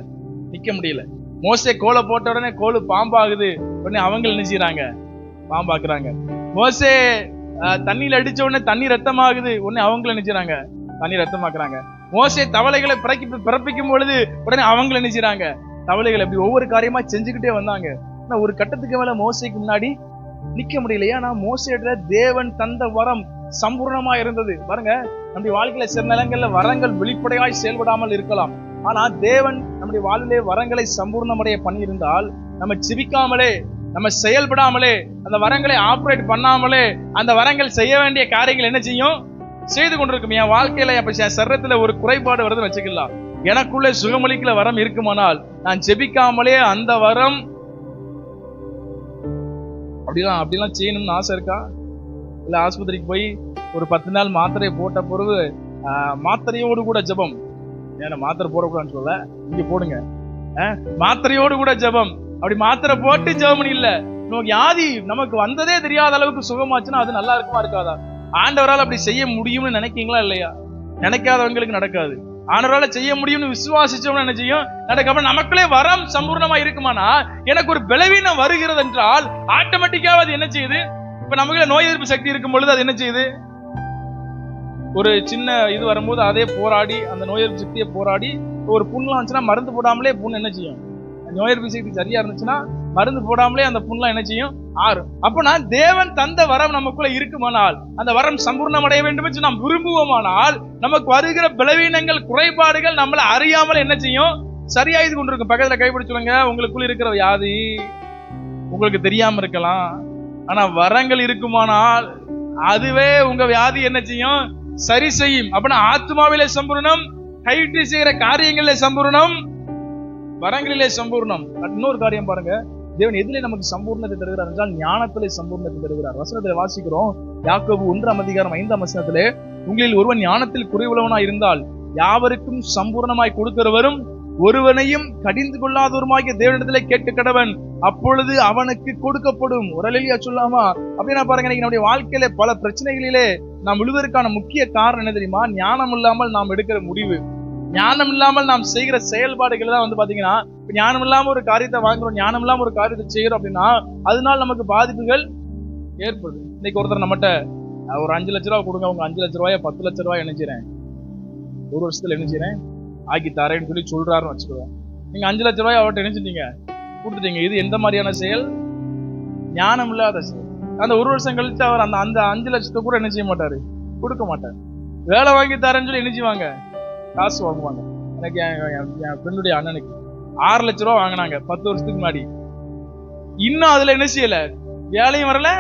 நிக்க முடியல. மோசே கோலை போட்ட உடனே கோலு பாம்பாகுது, உடனே அவங்க என்ன செய்யறாங்க, பாம்பாக்குறாங்க. மோசே தண்ணியில அடிச்ச உடனே தண்ணி ரத்தமாகுது, உடனே அவங்களும் என்ன செய்யறாங்க, தண்ணி ரத்தமாக்குறாங்க. மோசே தவளைகளை பிறப்பிக்கும் பொழுது உடனே அவங்களும் என்ன செய்யறாங்க, தவளைகளை. அப்படி ஒவ்வொரு காரியமா செஞ்சுக்கிட்டே வந்தாங்க. ஆனா ஒரு கட்டத்துக்கு மேல மோசைக்கு முன்னாடி நிக்க முடியலையா? ஆனா மோசையில தேவன் தந்த வரம் சம்பூர்ணமா இருந்தது. பாருங்க, நம்முடைய வாழ்க்கையில சில நிலங்கள்ல வரங்கள் வெளிப்படையாய் செயல்படாமல் இருக்கலாம். ஆனா தேவன் நம்முடைய வாழ்விலே வரங்களை சம்பூர்ணமடைய பண்ணியிருந்தால், நம்ம ஜெபிக்காமலே, நம்ம செயல்படாமலே, அந்த வரங்களை ஆப்ரேட் பண்ணாமலே அந்த வரங்கள் செய்ய வேண்டிய காரியங்கள் என்ன செய்யும், செய்து கொண்டிருக்கும். என் வாழ்க்கையில என் சரீரத்துல ஒரு குறைபாடு வருதுன்னு வச்சுக்கலாம், எனக்குள்ளே சுகமளிக்கல வரம் இருக்குமானால் நான் ஜெபிக்காமலே அந்த வரம் அப்படிலாம் செய்யணும்னு ஆசை இருக்கா? இல்ல ஆஸ்பத்திரிக்கு போய் ஒரு 10 நாள் மாத்திரையை போட்ட பிறகு மாத்திரையோடு கூட ஜெபம், ஏன்னா மாத்திரை போடக்கூடாதுன்னு சொல்ல, இங்க போடுங்க, மாத்திரையோடு கூட ஜெபம். அப்படி மாத்திரை போட்டு ஜெபம் இல்ல, நமக்கு வியாதி நமக்கு வந்ததே தெரியாத அளவுக்கு சுகமாச்சுன்னா அது நல்லா இருக்குமா இருக்காதா? ஆண்டவரால் அப்படி செய்ய முடியும்னு நினைக்கீங்களா இல்லையா? நினைக்காதவங்களுக்கு நடக்காது. ஆண்டவரால செய்ய முடியும்னு விசுவாசிச்சோம்னு என்ன செய்யும், நடக்க. நமக்குள்ளே வரம் சம்பூர்ணமா இருக்குமானா, எனக்கு ஒரு பலவீனம் வருகிறது என்றால் ஆட்டோமேட்டிக்கா அது என்ன செய்யுது, இப்ப நமக்குள்ள நோய் எதிர்ப்பு சக்தி இருக்கும் பொழுது அது என்ன செய்யுது, ஒரு சின்ன இது வரும்போது அதே போராடி, அந்த நோய் எதிர்ப்பு சக்தியை போராடி, ஒரு புண்ணெலாம் இருந்துச்சுன்னா மருந்து போடாமலே புண்ணு என்ன செய்யும், நோய் எதிர்ப்பு சக்தி சரியா இருந்துச்சுன்னா மருந்து போடாமலே அந்த புண்ணெலாம் என்ன செய்யும், ஆறும். அப்பனா தேவன் தந்த வரம் நமக்குள்ள இருக்குமானால், அந்த வரம் சம்பூர்ணம் அடைய வேண்டும் என்று நாம் விரும்புவோமானால், நமக்கு வருகிற பலவீனங்கள், குறைபாடுகள் நம்மளை அறியாமல் என்ன செய்யும், சரியாயிது கொண்டிருக்கும். பக்கத்துல கைப்பிடிச்சுடுங்க, உங்களுக்குள்ள இருக்கிற வியாதி உங்களுக்கு தெரியாம இருக்கலாம், ஆனா வரங்கள் இருக்குமானால் அதுவே உங்க வியாதி என்ன செய்யும், சரி செய்யும். அப்படின்னா ஆத்மாவிலே சம்பூர்ணம், கைட்டு செய்கிற காரியங்களிலே சம்பூர்ணம், வரங்களிலே சம்பூர்ணம். இன்னொரு காரியம் பாருங்க, தேவன் எதிலே நமக்கு சம்பூர்ணத்தை தருகிறார் என்றால் ஞானத்திலே சம்பூர்ணத்தை தருகிறார். வசனத்திலே வாசிக்கிறோம், யாக்கோபு 1:5 உங்களில் ஒருவன் ஞானத்தில் குறைவுள்ளவனா இருந்தால் யாவருக்கும் சம்பூர்ணமாய் கொடுக்கிறவரும் ஒருவனையும் கடிந்து கொள்ளாதவருமாகிய தேவனிடத்திலே கேட்க கடவன், அப்பொழுது அவனுக்கு கொடுக்கப்படும். ஒரு அல்லேலூயா சொல்லாமா? அப்படின்னா பாருங்க, நம்முடைய வாழ்க்கையில பல பிரச்சனைகளிலே நாம் விழுவதற்கான முக்கிய காரணம் என்ன தெரியுமா? ஞானம் இல்லாமல் நாம் எடுக்கிற முடிவு, ஞானம் இல்லாமல் நாம் செய்கிற செயல்பாடுகள் தான் பாத்தீங்கன்னா, ஞானம் இல்லாம ஒரு காரியத்தை வாங்குறோம், ஞானம் இல்லாம ஒரு காரியத்தை செய்யறோம் அப்படின்னா அதனால நமக்கு பாதிப்புகள் ஏற்படுது. இன்னைக்கு ஒருத்தர் நம்மகிட்ட ஒரு 5 லட்ச ரூபாய் கொடுங்க, உங்க 5 லட்ச ரூபாய 10 லட்ச ரூபாய் என்ன செய்றேன், ஒரு வருஷத்துல என்ன செய்றேன் ஆக்கி தரேன்னு சொல்லி சொல்றாருன்னு வச்சுக்கோங்க. நீங்க 5 லட்ச ரூபாய் அவர்கிட்ட நினைச்சிட்டீங்க, கொடுத்துட்டீங்க. இது எந்த மாதிரியான செயல்? ஞானம் இல்லாத செயல். அந்த ஒரு வருஷம் கழிச்சு அவர் அந்த 5 லட்சத்தை கூட என்ன செய்ய மாட்டாரு, கொடுக்க மாட்டார். வேலை வாங்கி தரேன்னு சொல்லி என்ன செய்வாங்க, காசு வாங்குவாங்க. எனக்கு என் ஃப்ரெண்டுடைய அண்ணனுக்கு 6 லட்ச ரூபா வாங்கினாங்க 10 வருஷத்துக்கு முன்னாடி. இன்னும் அதுல என்ன செய்யல, வேலையும் வரல,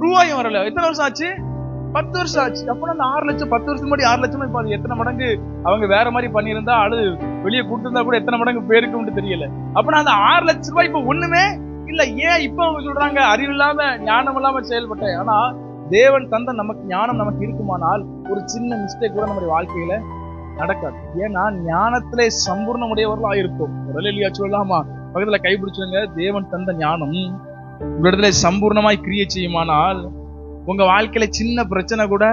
ரூபாயும் வரல. எத்தனை வருஷம் ஆச்சு? 10 வருஷம் ஆச்சு. அப்பனா அந்த 6 லட்சம் 10 வருஷத்துக்கு முன்னாடி 6 லட்சம், இப்ப அது எத்தனை மடங்கு அவங்க வேற மாதிரி பண்ணியிருந்தா, அல்லது வெளியே கொடுத்திருந்தா கூட எத்தனை மடங்கு பேருக்குன்னு தெரியல. அப்பனா அந்த 6 லட்ச ரூபாய் இப்ப ஒண்ணுமே இல்ல. ஏன் இப்ப அவங்க சொல்றாங்க அறிவு இல்லாம ஞானம் இல்லாம செயல்பட்டேன். ஆனா தேவன் தந்த நமக்கு ஞானம் நமக்கு இருக்குமானால் ஒரு சின்ன மிஸ்டேக் கூட நம்முடைய வாழ்க்கையில நடக்காது. ஏன்னா ஞானத்திலே சம்பூர்ணமுடையவர்களா இருக்கும். அல்லேலூயா சொல்லலாமா? பக்கத்துல கைப்பிடிச்சுங்க, தேவன் தந்த ஞானம் உங்களிடத்துல சம்பூர்ணமாய் கிரியை செய்யுமானால் உங்க வாழ்க்கையில சின்ன பிரச்சனை கூட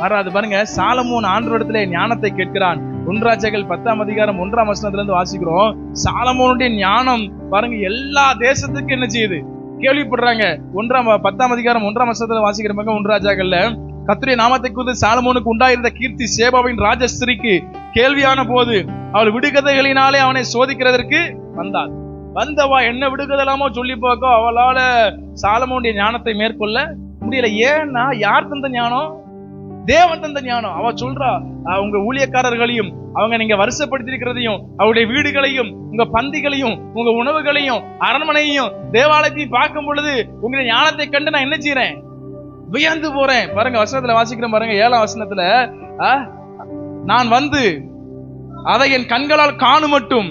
வராது. பாருங்க, சாலமோன் ஆண்டவரிடத்திலே ஞானத்தை கேட்கிறான். 1 ராஜாக்கள் 10:1 வாசிக்கிறோம். சாலமோனுடைய ஞானம் பாருங்க எல்லா தேசத்துக்கும் என்ன செய்யுது, கேள்விப்படுறாங்க. 10:1 வாசிக்கிறவங்க 1 ராஜாக்கள்ல கர்த்தருடைய நாமத்தை குறித்து சாலமோனுக்கு உண்டாயிருந்த கீர்த்தி சேபாவின் ராஜஸ்திரிக்கு கேள்வியான போது அவள் விடுகதைகளினாலே அவனை சோதிக்கிறதற்கு வந்தாள். வந்தவா என்ன விடுகதலாமோ சொல்லி பார்க்க அவளால சாலமோனுடைய ஞானத்தை மேற்கொள்ள முடியல. ஏன்னா யார் தந்த ஞானம்? தேவன் தந்த ஞானம். அவ சொல்றா, உங்க ஊழியக்காரர்களையும் அவங்க நீங்க வருஷப்படுத்திருக்கிறதையும் அவருடைய வீடுகளையும் உங்க பந்திகளையும் உங்க உணவுகளையும் அரண்மனையையும் தேவாலயத்தையும் பார்க்கும் பொழுது உங்களுடைய ஞானத்தை கண்டு நான் என்ன செய்யறேன், வியந்து போறேன். பாருங்க வசனத்துல வாசிக்கிறேன் பாருங்க, 7ஆம் வசனத்துல, நான் வந்து அதை என் கண்களால் காணும் மட்டும்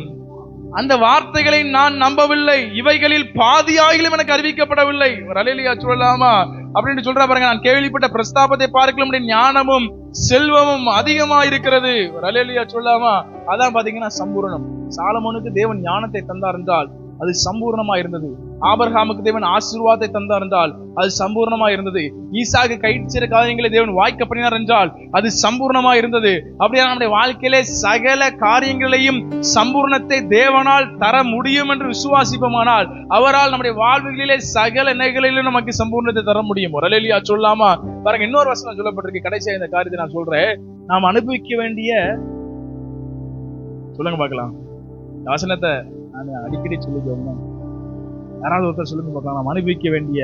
அந்த வார்த்தைகளை நான் நம்பவில்லை, இவைகளில் பாதியாகிலும் எனக்கு அறிவிக்கப்படவில்லை. ஒரு அல்லேலூயா சொல்லலாமா? அப்படின்னு சொல்ற பாருங்க, நான் கேள்விப்பட்ட பிரஸ்தாபத்தை பார்க்கலாம் ஞானமும் செல்வமும் அதிகமா இருக்கிறது. ஒரு அல்லேலூயா சொல்லலாமா? அதான் பாத்தீங்கன்னா சம்பூரணம். சாலமோனுக்கு தேவன் ஞானத்தை தந்தார் என்றால் அது சம்பூர்ணமா இருந்தது. ஆபிரகாமுக்கு தேவன் ஆசீர்வாதத்தை தந்தார் என்றால் அது சம்பூர்ணமா இருந்தது. ஈசாக்கு கைச்சிற காரியங்களை தேவன் வாய்க்க பண்ணினார் என்றால் அது சம்பூர்ணமா இருந்தது. அப்படியே நம்முடைய வாழ்க்கையிலே சகல காரியங்களையும் சம்பூர்ணத்தை தேவனால் தர முடியும் என்று விசுவாசிப்போமானால் அவரால் நம்முடைய வாழ்வுகளிலே சகல நிலைகளிலும் நமக்கு சம்பூர்ணத்தை தர முடியும். ஒரு அல்லேலூயா சொல்லாமா? பாருங்க, இன்னொரு வசனம் சொல்லப்பட்டிருக்கு. கடைசியா இந்த காரியத்தை நான் சொல்றேன். நாம் அனுபவிக்க வேண்டிய, சொல்லுங்க பார்க்கலாம், வசனத்தை நான் அடிக்கடி சொல்லிக்கோங்க. யாராவது ஒருத்தர் சொல்லுங்க பார்க்கலாம். நாம் அனுபவிக்க வேண்டிய,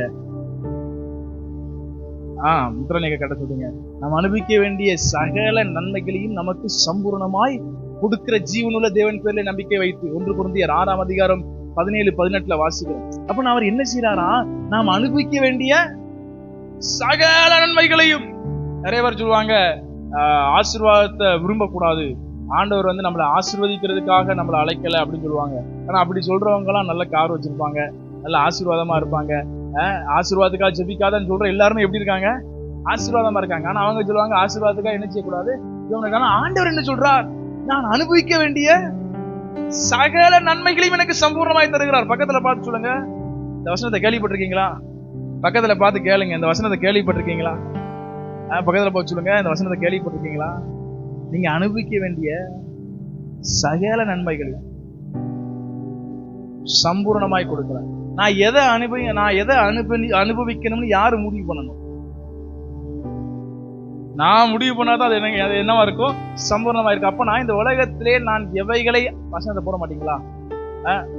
முத்திரநேக கட்ட சொல்லுங்க. நாம் அனுபவிக்க வேண்டிய சகல நன்மைகளையும் நமக்கு சம்பூர்ணமாய் கொடுக்கிற ஜீவனுள்ள தேவன் பேர்ல நம்பிக்கை வைத்து 1 கொரிந்தியர் 6ஆம் அதிகாரம் 17-18 வாசிக்கிறோம். அப்ப அவர் என்ன செய்யறாரா? நாம் அனுபவிக்க வேண்டிய சகல நன்மைகளையும். நிறைய பேர் சொல்லுவாங்க ஆசீர்வாதத்தை விரும்பக்கூடாது, ஆண்டவர் நம்மளை ஆசீர்வதிக்கிறதுக்காக நம்மளை அழைக்கல அப்படின்னு சொல்லுவாங்க. ஆனா அப்படி சொல்றவங்க எல்லாம் நல்ல கார் வச்சிருப்பாங்க, நல்ல ஆசீர்வாதமா இருப்பாங்க. ஆசீர்வாதத்துக்காக ஜெபிக்காதன்னு சொல்ற எல்லாருமே எப்படி இருக்காங்க? ஆசீர்வாதமா இருக்காங்க. ஆனா அவங்க சொல்லுவாங்க ஆசீர்வாதத்துக்காக என்ன செய்யக்கூடாது. ஆண்டவர் என்ன சொல்றார்? நான் அனுபவிக்க வேண்டிய சகல நன்மைகளையும் எனக்கு சம்பூர்ணமாய் தருகிறார். பக்கத்துல பார்த்து சொல்லுங்க, இந்த வசனத்தை கேள்விப்பட்டிருக்கீங்களா? பக்கத்துல பார்த்து கேளுங்க, இந்த வசனத்தை கேள்விப்பட்டிருக்கீங்களா? பக்கத்துல பார்த்து சொல்லுங்க, இந்த வசனத்தை கேள்விப்பட்டிருக்கீங்களா? நீங்க அனுபவிக்க வேண்டிய சகல நன்மைகள் சம்பூர்ணமாய் கொடுக்கிறேன். நான் எதை அனுபவிக்கணும்னு யாரு முடிவு பண்ணணும்? நான் முடிவு பண்ணாதான் அது என்னவா இருக்கும்? சம்பூர்ணமா இருக்கு. அப்ப நான் இந்த உலகத்திலே நான் எவைகளை, வசனத்தை போட மாட்டீங்களா?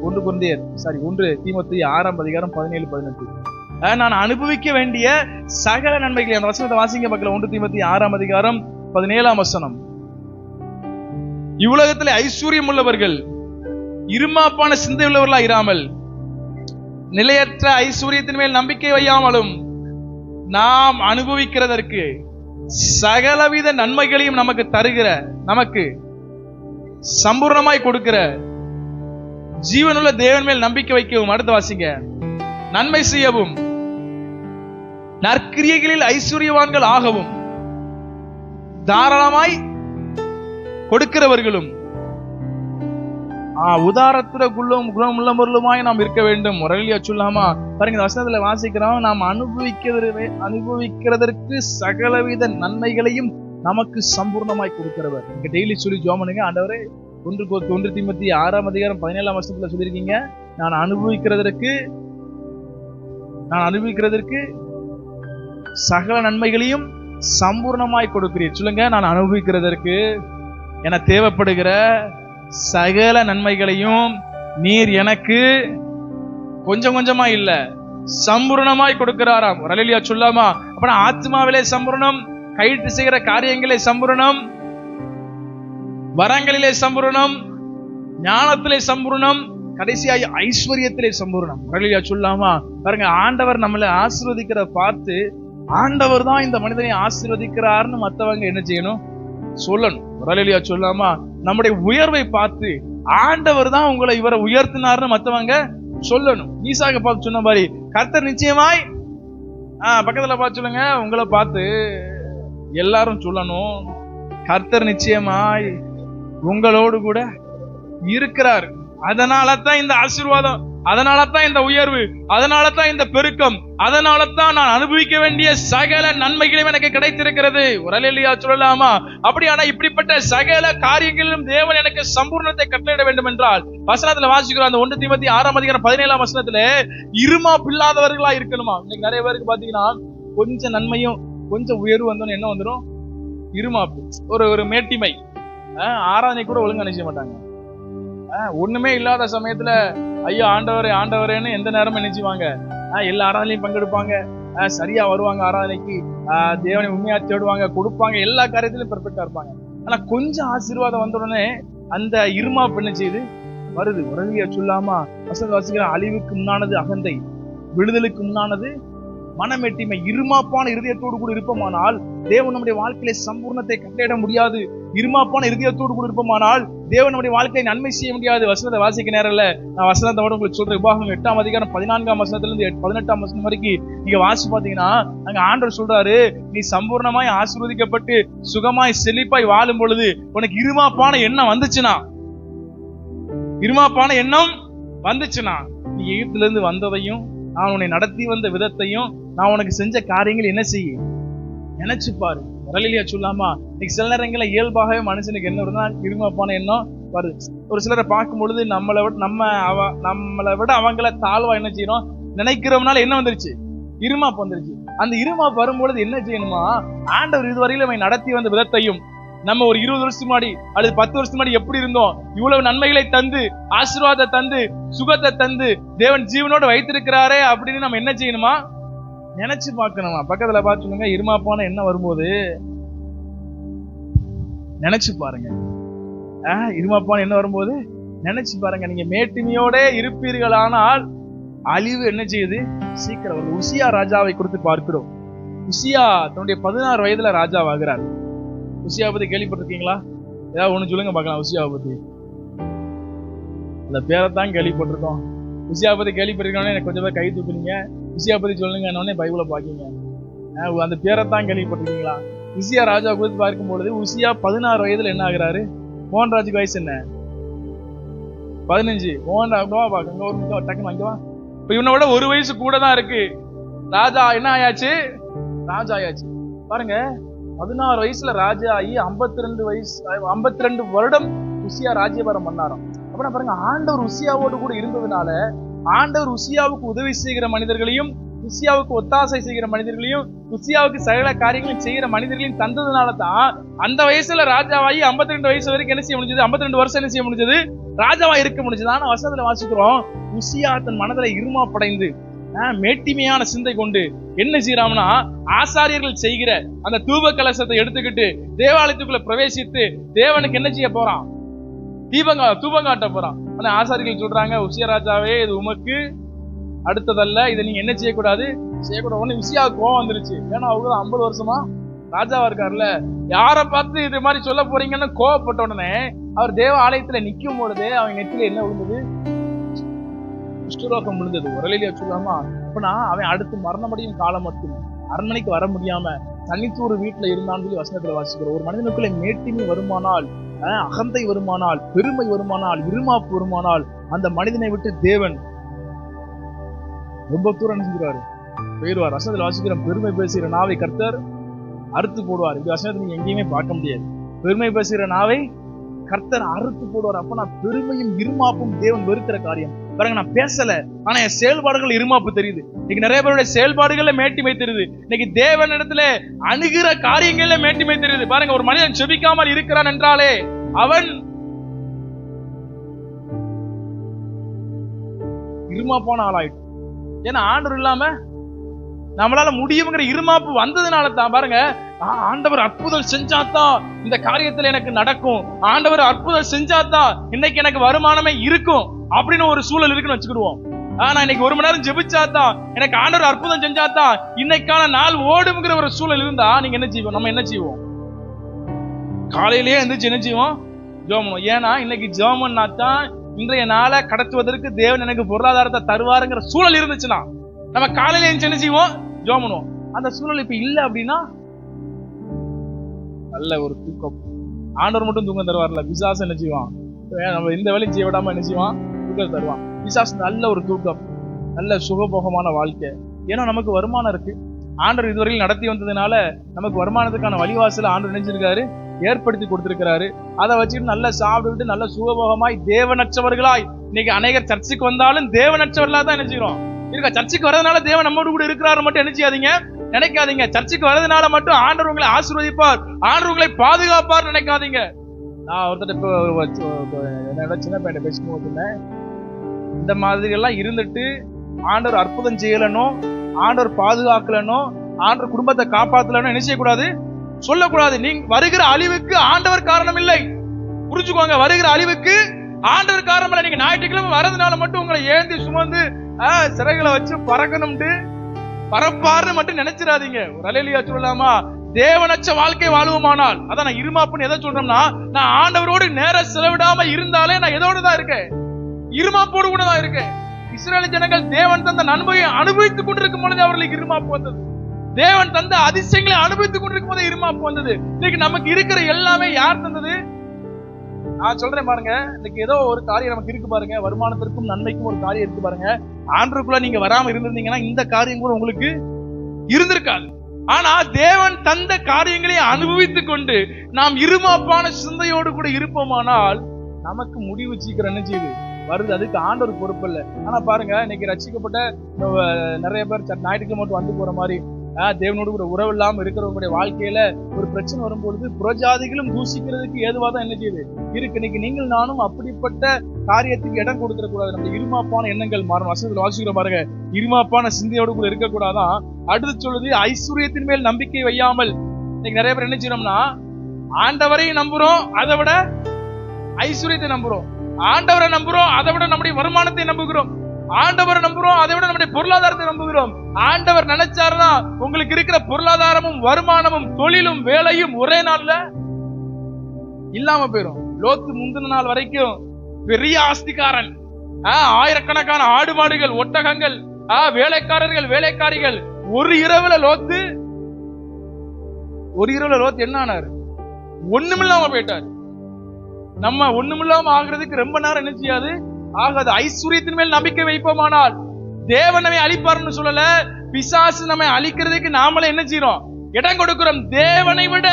1 தீமோத்தேயு 6ஆம் அதிகாரம் 17-18. நான் அனுபவிக்க வேண்டிய சகல நன்மைகளை, அந்த வசனத்தை வாசிங்க பார்க்கல. 1 தீமோத்தேயு 6ஆம் அதிகாரம் 17ஆம் வசனம். இவ்வுலகத்திலே ஐஸ்வர்யம் உள்ளவர்கள் இருமாப்பான சிந்தை உள்ளவர்களா இராமல் நிலையற்ற ஐஸ்வர்யத்தின் மேல் நம்பிக்கை வையாமலும் நாம் அனுபவிக்கிறதற்கு சகலவித நன்மைகளையும் நமக்கு தருகிற, நமக்கு சம்பூர்ணமாய் கொடுக்கிற ஜீவனுள்ள தேவன் மேல் நம்பிக்கை வைக்கவும். அடுத்து வாசிங்க. நன்மை செய்யவும் நற்கிரியைகளில் ஐஸ்வர்யவான்கள் ஆகவும் தாராளமாய் கொடுக்கிறவர்களும் உதாரத்துட குணம் உள்ளவர்களுமாய் நாம் இருக்க வேண்டும். முறையில சொல்லாமா? பாருங்க, இந்த வசனத்துல வாசிக்கிறோம், நாம் அனுபவிக்கிறதற்கு சகலவித நன்மைகளையும் நமக்கு சம்பூர்ணமாய் கொடுக்கிறவர். நீங்க டெய்லி சொல்லி ஜெபம் பண்ணுங்க. ஆண்டவரே, 1 தீமோத்தேயு 6ஆம் அதிகாரம் 17ஆம் வசனத்துல சொல்லியிருக்கீங்க, நான் அனுபவிக்கிறதற்கு சகல நன்மைகளையும் சம்பூர்ணமாய் கொடுக்கிறீர். சொல்லுங்க, நான் அனுபவிக்கிறதற்கு என தேவைப்படுகிற சகல நன்மைகளையும் நீர் எனக்கு கொஞ்சம் கொஞ்சமா இல்ல, சம்பூர்ணமாய் கொடுக்கிறாராம். ஒரு அல்லேலூயா சொல்லாமா? அப்ப ஆத்மாவிலே சம்பூர்ணம், கைட்டு செய்கிற காரியங்களே சம்பூர்ணம், வரங்களிலே சம்பூர்ணம், ஞானத்திலே சம்பூர்ணம், கடைசியாய் ஐஸ்வர்யத்திலே சம்பூர்ணம். ஒரு அல்லேலூயா சொல்லாமா? பாருங்க, ஆண்டவர் நம்மளை ஆசீர்வதிக்கிற பார்த்து ஆண்டவர் தான் இந்த மனிதனை ஆசீர்வதிக்கிறார்னு மத்தவங்க என்ன செய்யணும்? சொல்லணும். ஒரு அல்லேலூயா சொல்லாமா? நம்முடைய உயர்வை பார்த்து ஆண்டவர் தான் இவரை உயர்த்தினார்னு மத்தவங்க சொல்லணும். ஈசாக்க பார்த்து சொன்ன மாதிரி கர்த்தர் நிச்சயமாய், பக்கத்துல பார்த்து சொல்லுங்க, உங்களை பார்த்து எல்லாரும் சொல்லணும், கர்த்தர் நிச்சயமாய் உங்களோடு கூட இருக்கிறார். அதனாலதான் இந்த ஆசீர்வாதம், அதனாலதான் இந்த உயர்வு, அதனாலதான் இந்த பெருக்கம், அதனாலதான் நான் அனுபவிக்க வேண்டிய சகல நன்மைகளும் எனக்கு கிடைத்திருக்கிறது. ஒரு அல்லேலூயா சொல்லலாமா? அப்படியானா இப்படிப்பட்ட சகல காரியங்களிலும் தேவன் எனக்கு சம்பூர்ணத்தை கட்டளையிட வேண்டும் என்றால் வசனத்துல வாசிக்கிறோம். அந்த 1 தீமோத்தேயு 6ஆம் அதிகாரம் 17ஆம் வசனத்துல இருமாப்பு இல்லாதவர்களா இருக்கணுமா? இன்னைக்கு நிறைய பேருக்கு பாத்தீங்கன்னா கொஞ்சம் நன்மையும் கொஞ்சம் உயர்வு வந்தோன்னு என்ன வந்துடும்? இருமாப்பு, ஒரு மேட்டிமை. ஆராதனை கூட ஒழுங்கா நினைச்ச மாட்டாங்க. ஒண்ணுமே இல்லாத சமயத்துல ஐயோ ஆண்டவரே ஆண்டவரேன்னு எந்த நேரமும் நினைச்சுவாங்க. எல்லா ஆராதனையும் பங்கெடுப்பாங்க, சரியா வருவாங்க, ஆராதனைக்கு தேவனை உண்மையா தேடுவாங்க, கொடுப்பாங்க, எல்லா காரியத்திலும் பெர்ஃபெக்டா இருப்பாங்க. ஆனா கொஞ்சம் ஆசீர்வாதம் வந்த உடனே அந்த இருமாப்பு என்ன செய்யுது? வருது. உறவிய சொல்லாமா? வசனத்தை வாசிக்கிற, அழிவுக்கு முன்னானது அகந்தை, விடுதலுக்கு முன்னானது மனமெட்டிமை. இருமாப்பான இருதயத்தோடு கூட இருப்போமானால் தேவன் நம்முடைய வாழ்க்கையில சம்பூர்ணத்தை கட்டளையிட முடியாது. இருமாப்பான இருதயத்தோடு கூட இருப்போமானால் தேவன் நம்முடைய வாழ்க்கையை நன்மை செய்ய முடியாது. வசனத்தை வாசிக்க நேரம் இல்ல, நான் வசனத்தோட உங்களுக்கு சொல்றேன். உபாகமம் 8ஆம் அதிகாரம் 14ஆம் வசனத்திலிருந்து 18ஆம் வசனம் வரைக்கும் நீங்க வாசி பாத்தீங்கன்னா, அங்க ஆண்டவர் சொல்றாரு, நீ சம்பூர்ணமாய் ஆசீர்வதிக்கப்பட்டு சுகமாய் செழிப்பாய் வாழும் பொழுது உனக்கு இருமாப்பான எண்ணம் வந்துச்சுன்னா, இருமாப்பான எண்ணம் வந்துச்சுன்னா நீ எகிப்துல இருந்து வந்ததையும் நான் உன்னை நடத்தி வந்த விதத்தையும் நான் உனக்கு செஞ்ச காரியங்கள் என்ன செய்ய நினைச்சு பாரு. வரலையா சொல்லாமா? இன்னைக்கு சில நேரங்கள இயல்பாகவே மனுஷனுக்கு என்ன வருதுன்னா இருமாப்பான எண்ணம் வருது. ஒரு சிலரை பார்க்கும் பொழுது நம்மளை விட அவங்கள தாழ்வா என்ன செய்யறோம் நினைக்கிறோம்னால என்ன வந்துருச்சு? இருமாப்பு வந்துருச்சு. அந்த இருமாப்பு வரும்பொழுது என்ன செய்யணுமா? ஆண்டவர் இதுவரையில நம்மை நடத்தி வந்த விதத்தையும், நம்ம ஒரு 20 வருஷத்துக்கு முன்னாடி அல்லது 10 வருஷத்துக்கு முன்னாடி எப்படி இருந்தோம், இவ்வளவு நன்மைகளை தந்து ஆசீர்வாதத்தை தந்து சுகத்தை தந்து தேவன் ஜீவனோட வைத்திருக்கிறாரே அப்படின்னு நம்ம என்ன செய்யணுமா? நினைச்சு பார்க்கணுமா? பக்கத்துல பார்த்துங்க, இருமாப்பான என்ன வரும்போது நினைச்சு பாருங்க. இருமாப்பான என்ன வரும்போது நினைச்சு பாருங்க. நீங்க மேட்டிமையோட இருப்பீர்களானால் அழிவு என்ன செய்யுது? சீக்கிரம் வருது. உசியா ராஜாவை குறித்து பார்க்கிறோம். உசியா தன்னுடைய 16 வயதுல ராஜாவாகிறார். உசியா பத்தி கேள்விப்பட்டிருக்கீங்களா? ஏதாவது ஒண்ணு சொல்லுங்க பார்க்கலாம். உசியாவை பத்தி அந்த பேரைத்தான் கேள்விப்பட்டிருக்கோம். உசியா பத்தி கேள்விப்பட்டிருக்கோன்னே எனக்கு கொஞ்சம் பேர் கை தூக்குறீங்க. உசியா பத்தி சொல்லுங்க, பைபிளை பாக்கீங்க. அந்த பேரைத்தான் கேள்விப்பட்டிருக்கீங்களா? உசியா ராஜா குறித்து பார்க்கும் பொழுது உசியா 16 வயதுல என்ன ஆகுறாரு? மோகன்ராஜுக்கு வயசு என்ன? 15. மோகன்ராஜ் ஒரு டக்குன்னு வாங்கிவா. இப்ப இவனை விட 1 வயசு கூட தான் இருக்கு. ராஜா என்ன ஆயாச்சு? ராஜா ஆயாச்சு. பாருங்க, 16 வயசுல ராஜா ஆகி 52 வருடம் உசியா ராஜ்யபாரம் பண்ணாராம். அப்படின்னா பாருங்க, ஆண்டவர் உசியாவோடு கூட இருந்ததுனால ஆண்டவர் உசியாவுக்கு உதவி செய்கிற மனிதர்களையும், உசியாவுக்கு ஒத்தாசை செய்கிற மனிதர்களையும், உசியாவுக்கு சகல காரியங்களையும் செய்கிற மனிதர்களையும் தந்ததுனால தான் அந்த வயசுல ராஜாவாகி 52 வயசு வரைக்கும் என்ன செய்ய முடிஞ்சது? 52 வருஷம் என்ன செய்ய முடிஞ்சது? ராஜாவா இருக்க முடிஞ்சது. ஆனா வசனத்துல வாசிக்கிறோம், உசியா தன் மனதுல இருமாப்படைந்து மேட்டிமையான சிந்தை கொண்டு என்ன செய்யறாம்னா, ஆசாரியர்கள் செய்கிற அந்த தூப கலசத்தை எடுத்துக்கிட்டு தேவாலயத்துக்குள்ள பிரவேசித்து தேவனுக்கு என்ன செய்ய போறான்? தூபம் காட்ட போறான். ஆனா ஆசாரிகள் சொல்றாங்க, உசியா ராஜாவே, இது உமக்கு அடுத்ததல்ல, இதை நீங்க என்ன செய்யக்கூடாது? உடனே உசியா கோவம் வந்துருச்சு. ஏன்னா அவங்க 50 வருஷமா ராஜாவா இருக்காருல்ல, யாரை பார்த்து இது மாதிரி சொல்ல போறீங்கன்னு கோவப்பட்ட உடனே அவர் தேவ ஆலயத்துல நிக்கும் பொழுதே அவன் நெத்தில என்ன விழுந்தது? குஷ்டரோகம் விழுந்தது. உரலிலே சொல்லாமா? அப்படின்னா அவன் அடுத்து மரணமடையும் காலம் மட்டும் அரண்மனைக்கு வர முடியாம தனித்து ஒரு வீட்டுல இருந்தான்னு சொல்லி வசனத்துல வாசிக்கிறோம். ஒரு மனிதனுக்குள்ள மேட்டிமை வருமானால், அகந்தை வருமானால், பெருமை வருமானால், இருமாப்பு வருமானால் அந்த மனிதனை விட்டு தேவன் ரொம்ப தூரம் நினைச்சுக்கிறாரு, போயிடுவார். வசனத்துல வாசிக்கிறோம், பெருமை பேசுகிற நாவை கர்த்தர் அறுத்து போடுவார். இந்த வசனத்தை நீங்க எங்கேயுமே பார்க்க முடியாது. பெருமை பேசுகிற நாவை கர்த்தர் அறுத்து போடுவார். அப்ப நான் பெருமையும் இருமாப்பும் தேவன் வெறுக்கிற காரியம். பாருங்க, நான் பேசல, ஆனா என் செயல்பாடுகள் இருமாப்பு தெரியுது. இன்னைக்கு நிறைய பேருடைய செயல்பாடுகள்ல மேட்டிமை தெரியுது. இன்னைக்கு தேவன் இடத்துல அணுகிற காரியங்கள்ல மேட்டிமை தெரியுது. பாருங்க, ஒரு மனிதன் செபிக்காமல் இருக்கிறான் என்றாலே அவன் இருமாப்பான ஆளாயிட்டான். ஏன்னா ஆண்டவர் இல்லாம நம்மளால முடியுங்கிற இருமாப்பு வந்ததுனால தான். பாருங்க, ஆண்டவர் அற்புதம் செஞ்சாதான் இந்த காரியத்துல எனக்கு நடக்கும், ஆண்டவர் அற்புதம் செஞ்சாதான் இன்னைக்கு எனக்கு வருமானமே இருக்கும் அப்படின்னு ஒரு சூழல் இருக்குன்னு வச்சுக்கிடுவோம். ஆனா இன்னைக்கு 1 மணி நேரம் ஜெபிச்சாதான், எனக்கு ஆண்டவர் அற்புதம் செஞ்சாதான் இன்னைக்கான நாள் ஓடுங்கிற ஒரு சூழல் இருந்தா நீங்க என்ன செய்வோம்? நம்ம என்ன செய்வோம்? காலையிலேயே எந்திரிச்சு என்ன செய்வோம்? ஜெபம். ஏன்னா இன்னைக்கு ஜெபம்னா தான் இன்றைய நாளை கடத்துவதற்கு தேவன் எனக்கு பொருளாதாரத்தை தருவாருங்கிற சூழல் இருந்துச்சுன்னா நம்ம காலையில என்ன செய்வோம்? ஜெபம் பண்ணுவோம். அந்த சூழல் இப்ப இல்ல அப்படின்னா நல்ல ஒரு தூக்கம். ஆண்டவர் மட்டும் தூக்கம் தருவார்ல, பிசாசு என்ன செய்வான்? நம்ம இந்த வேலையும் செய்ய விடாம என்ன செய்வான்? தூக்கம் தருவான். பிசாசு நல்ல ஒரு தூக்கம், நல்ல சுகபோகமான வாழ்க்கை. ஏன்னா நமக்கு வருமானம் இருக்கு. ஆண்டவர் இதுவரையில் நடத்தி வந்ததுனால நமக்கு வருமானத்துக்கான வழிவாசல ஆண்டவர் நினைச்சிருக்காரு, ஏற்படுத்தி கொடுத்திருக்கிறாரு. அதை வச்சுட்டு நல்லா சாப்பிட்டு நல்ல சுகபோகமாய் தேவனற்றவர்களாய் இன்னைக்கு அநேகர் சர்ச்சுக்கு வந்தாலும் தேவனற்றவர்களா தான் நினைச்சுக்கிறோம் இருக்கா. சர்ச்சுக்கு வரதுனால தேவன் நம்மோடு கூட இருக்கிறாரு மட்டும் என்ன செய்யாதீங்க, நினைக்காதீங்க. சர்ச்சுக்கு வரதுனால மட்டும் ஆண்டவர் உங்களை ஆசீர்வதிப்பார், ஆண்டவர் உங்களை பாதுகாப்பார் நினைக்காதீங்க. நான் ஒருத்தர் என்னோட சின்ன பையன் பேசும்போது இந்த மாதிரி எல்லாம் இருந்துட்டு ஆண்டவர் அற்புதம் செய்யலனோ, ஆண்டவர் பாதுகாக்கலனோ, ஆண்டவர் குடும்பத்தை காப்பாத்தலனோ என்ன செய்யக்கூடாது? சொல்லக்கூடாது. நீங்க வருகிற அழிவுக்கு ஆண்டவர் காரணம் இல்லை. புரிஞ்சுக்கோங்க, வருகிற அழிவுக்கு ஆண்டவர் காரணம் இல்லை. நீங்க ஞாயிற்றுக்கிழமை வரதுனால மட்டும் உங்களை ஏந்தி சுமந்து சிறைகளை வச்சு பறக்கணும்ட்டு பரப்பாருன்னு மட்டும் நினைச்சிடாதீங்க. ஒரு அல்லேலூயா சொல்லலாமா? தேவனற்ற வாழ்க்கை வாழ்வுமானால், அதான் நான் இருமாப்புன்னு எதை சொல்றோம்னா, நான் ஆண்டவரோடு நேரம் செலவிடாம இருந்தாலே நான் எதோடுதான் இருக்கேன்? இருமாப்போடு கூட தான் இருக்கேன். இஸ்ரவேல் ஜனங்கள் தேவன் தந்த நன்மையை அனுபவித்துக் கொண்டிருக்கும் பொழுது அவர்களுக்கு இருமாப்பு வந்தது. தேவன் தந்த அதிசயங்களை அனுபவித்துக் கொண்டிருக்கும் போது இருமாப்பு வந்தது. இன்னைக்கு நமக்கு இருக்கிற எல்லாமே யார் தந்தது? நான் சொல்றேன் பாருங்க, இன்னைக்கு ஏதோ ஒரு காரியம் நமக்கு இருக்கு பாருங்க, வருமானத்திற்கும் நன்மைக்கும் ஒரு காரியம் இருக்கு பாருங்க. ஆண்டவருக்குள்ள நீங்க வராம இருந்திருந்தீங்கன்னா இந்த காரியம் கூட உங்களுக்கு இருந்திருக்காது. ஆனா தேவன் தந்த காரியங்களை அனுபவித்துக் கொண்டு நாம் இருமாப்பான சிந்தையோடு கூட இருப்போமானால் நமக்கு முடிவு சீக்கிரம் என்ன செய்யுது வருது. அதுக்கு ஆண்டவர் பொறுப்பு இல்லை. ஆனா பாருங்க, இன்னைக்கு ரட்சிக்கப்பட்ட நிறைய பேர் ஞாயிற்றுக்கிழமை மட்டும் வந்து போற மாதிரி தேவனோடு கூட உறவு இல்லாம இருக்கிறவங்களுடைய வாழ்க்கையில ஒரு பிரச்சனை வரும்பொழுது புறஜாதிகளும் தூசிக்கிறதுக்கு ஏதுவாதான் என்ன செய்யுது இருக்கு. இன்னைக்கு நீங்கள் நானும் அப்படிப்பட்ட காரியத்துக்கு இடம் கொடுத்துட கூடாது. நம்ம இருமாப்பான எண்ணங்கள் மாறணும். வசனத்துல வாசிக்கிற பாருங்க, இருமாப்பான சிந்தையோடு கூட இருக்கக்கூடாதான். அடுத்து சொல்லுது, ஐஸ்வர்யத்தின் மேல் நம்பிக்கை வையாமல். இன்னைக்கு நிறைய பேர் என்ன செய்யணும்னா, ஆண்டவரையும் நம்புறோம், அதை விட ஐஸ்வர்யத்தை நம்புறோம். ஆண்டவரை நம்புறோம், அதை விட நம்முடைய வருமானத்தை நம்புகிறோம். ஆண்டவரை நம்புறோம், அதை விட நம்முடைய பொருளாதாரத்தை நம்புகிறோம். ஆண்டவர் நினைச்சாருன்னா உங்களுக்கு இருக்கிற பொருளாதாரமும் வருமானமும் தொழிலும் வேலையும் ஒரே நாள்ல இல்லாம போயிடும். லோத்து முந்தின நாள் வரைக்கும் பெரிய ஆஸ்திகாரன், ஆயிரக்கணக்கான ஆடு மாடுகள், ஒட்டகங்கள், வேலைக்காரர்கள், வேலைக்காரிகள். ஒரு இரவுல லோத்து என்ன ஆனாரு? ஒண்ணுமில்லாம போயிட்டாரு. நம்ம ஒண்ணுமில்லாம ஆகுறதுக்கு ரொம்ப நேரம் என்ன செய்யாது ஆகாது. ஐஸ்வர்யத்தின் மேல் நம்பிக்கை வைப்போமானால் தேவன் நம்மை அழிப்பார்னு சொல்லல, பிசாசு நம்மை அழிக்கிறதுக்கு நாமளே என்ன செய்யறோம்? இடம் கொடுக்கிறோம். தேவனை விட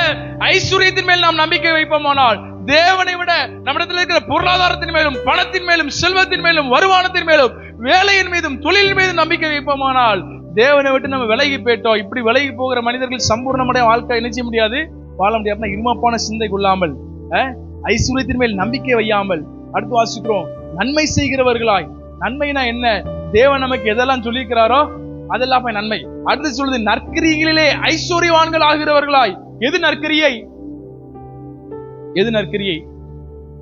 ஐஸ்வர்யத்தின் மேல் நாம் நம்பிக்கை வைப்போமானால், தேவனை விட நம்மிடத்தில் இருக்கிற பொருளாதாரத்தின் மேலும் பணத்தின் மேலும் செல்வத்தின் மேலும் வருமானத்தின் மேலும் வேலையின் மீதும் தொழில் மீதும் நம்பிக்கை வைப்போமானால், தேவனை விட்டு நம்ம விலகி போயிட்டோம். இப்படி விலகி போகிற மனிதர்கள் சம்பூர்ணமுடைய வாழ்க்கை என்ன செய்ய முடியாது, வாழ முடியாது. இருமாப்பான சிந்தை கொள்ளாமல், ஐஸ்வர்யத்தின் மேல் நம்பிக்கை வையாமல். அடுத்து வாசிக்கிறோம், நன்மை செய்கிறவர்களாய். நன்மைனா என்ன? தேவன் நமக்கு எதெல்லாம் சொல்லியிருக்கிறாரோ அதெல்லாம் நன்மை. அடுத்து சொல்லுது, நற்கிரிகளிலே ஐஸ்வர்யவான்கள் ஆகிறவர்களாய். எது நற்கிரியை?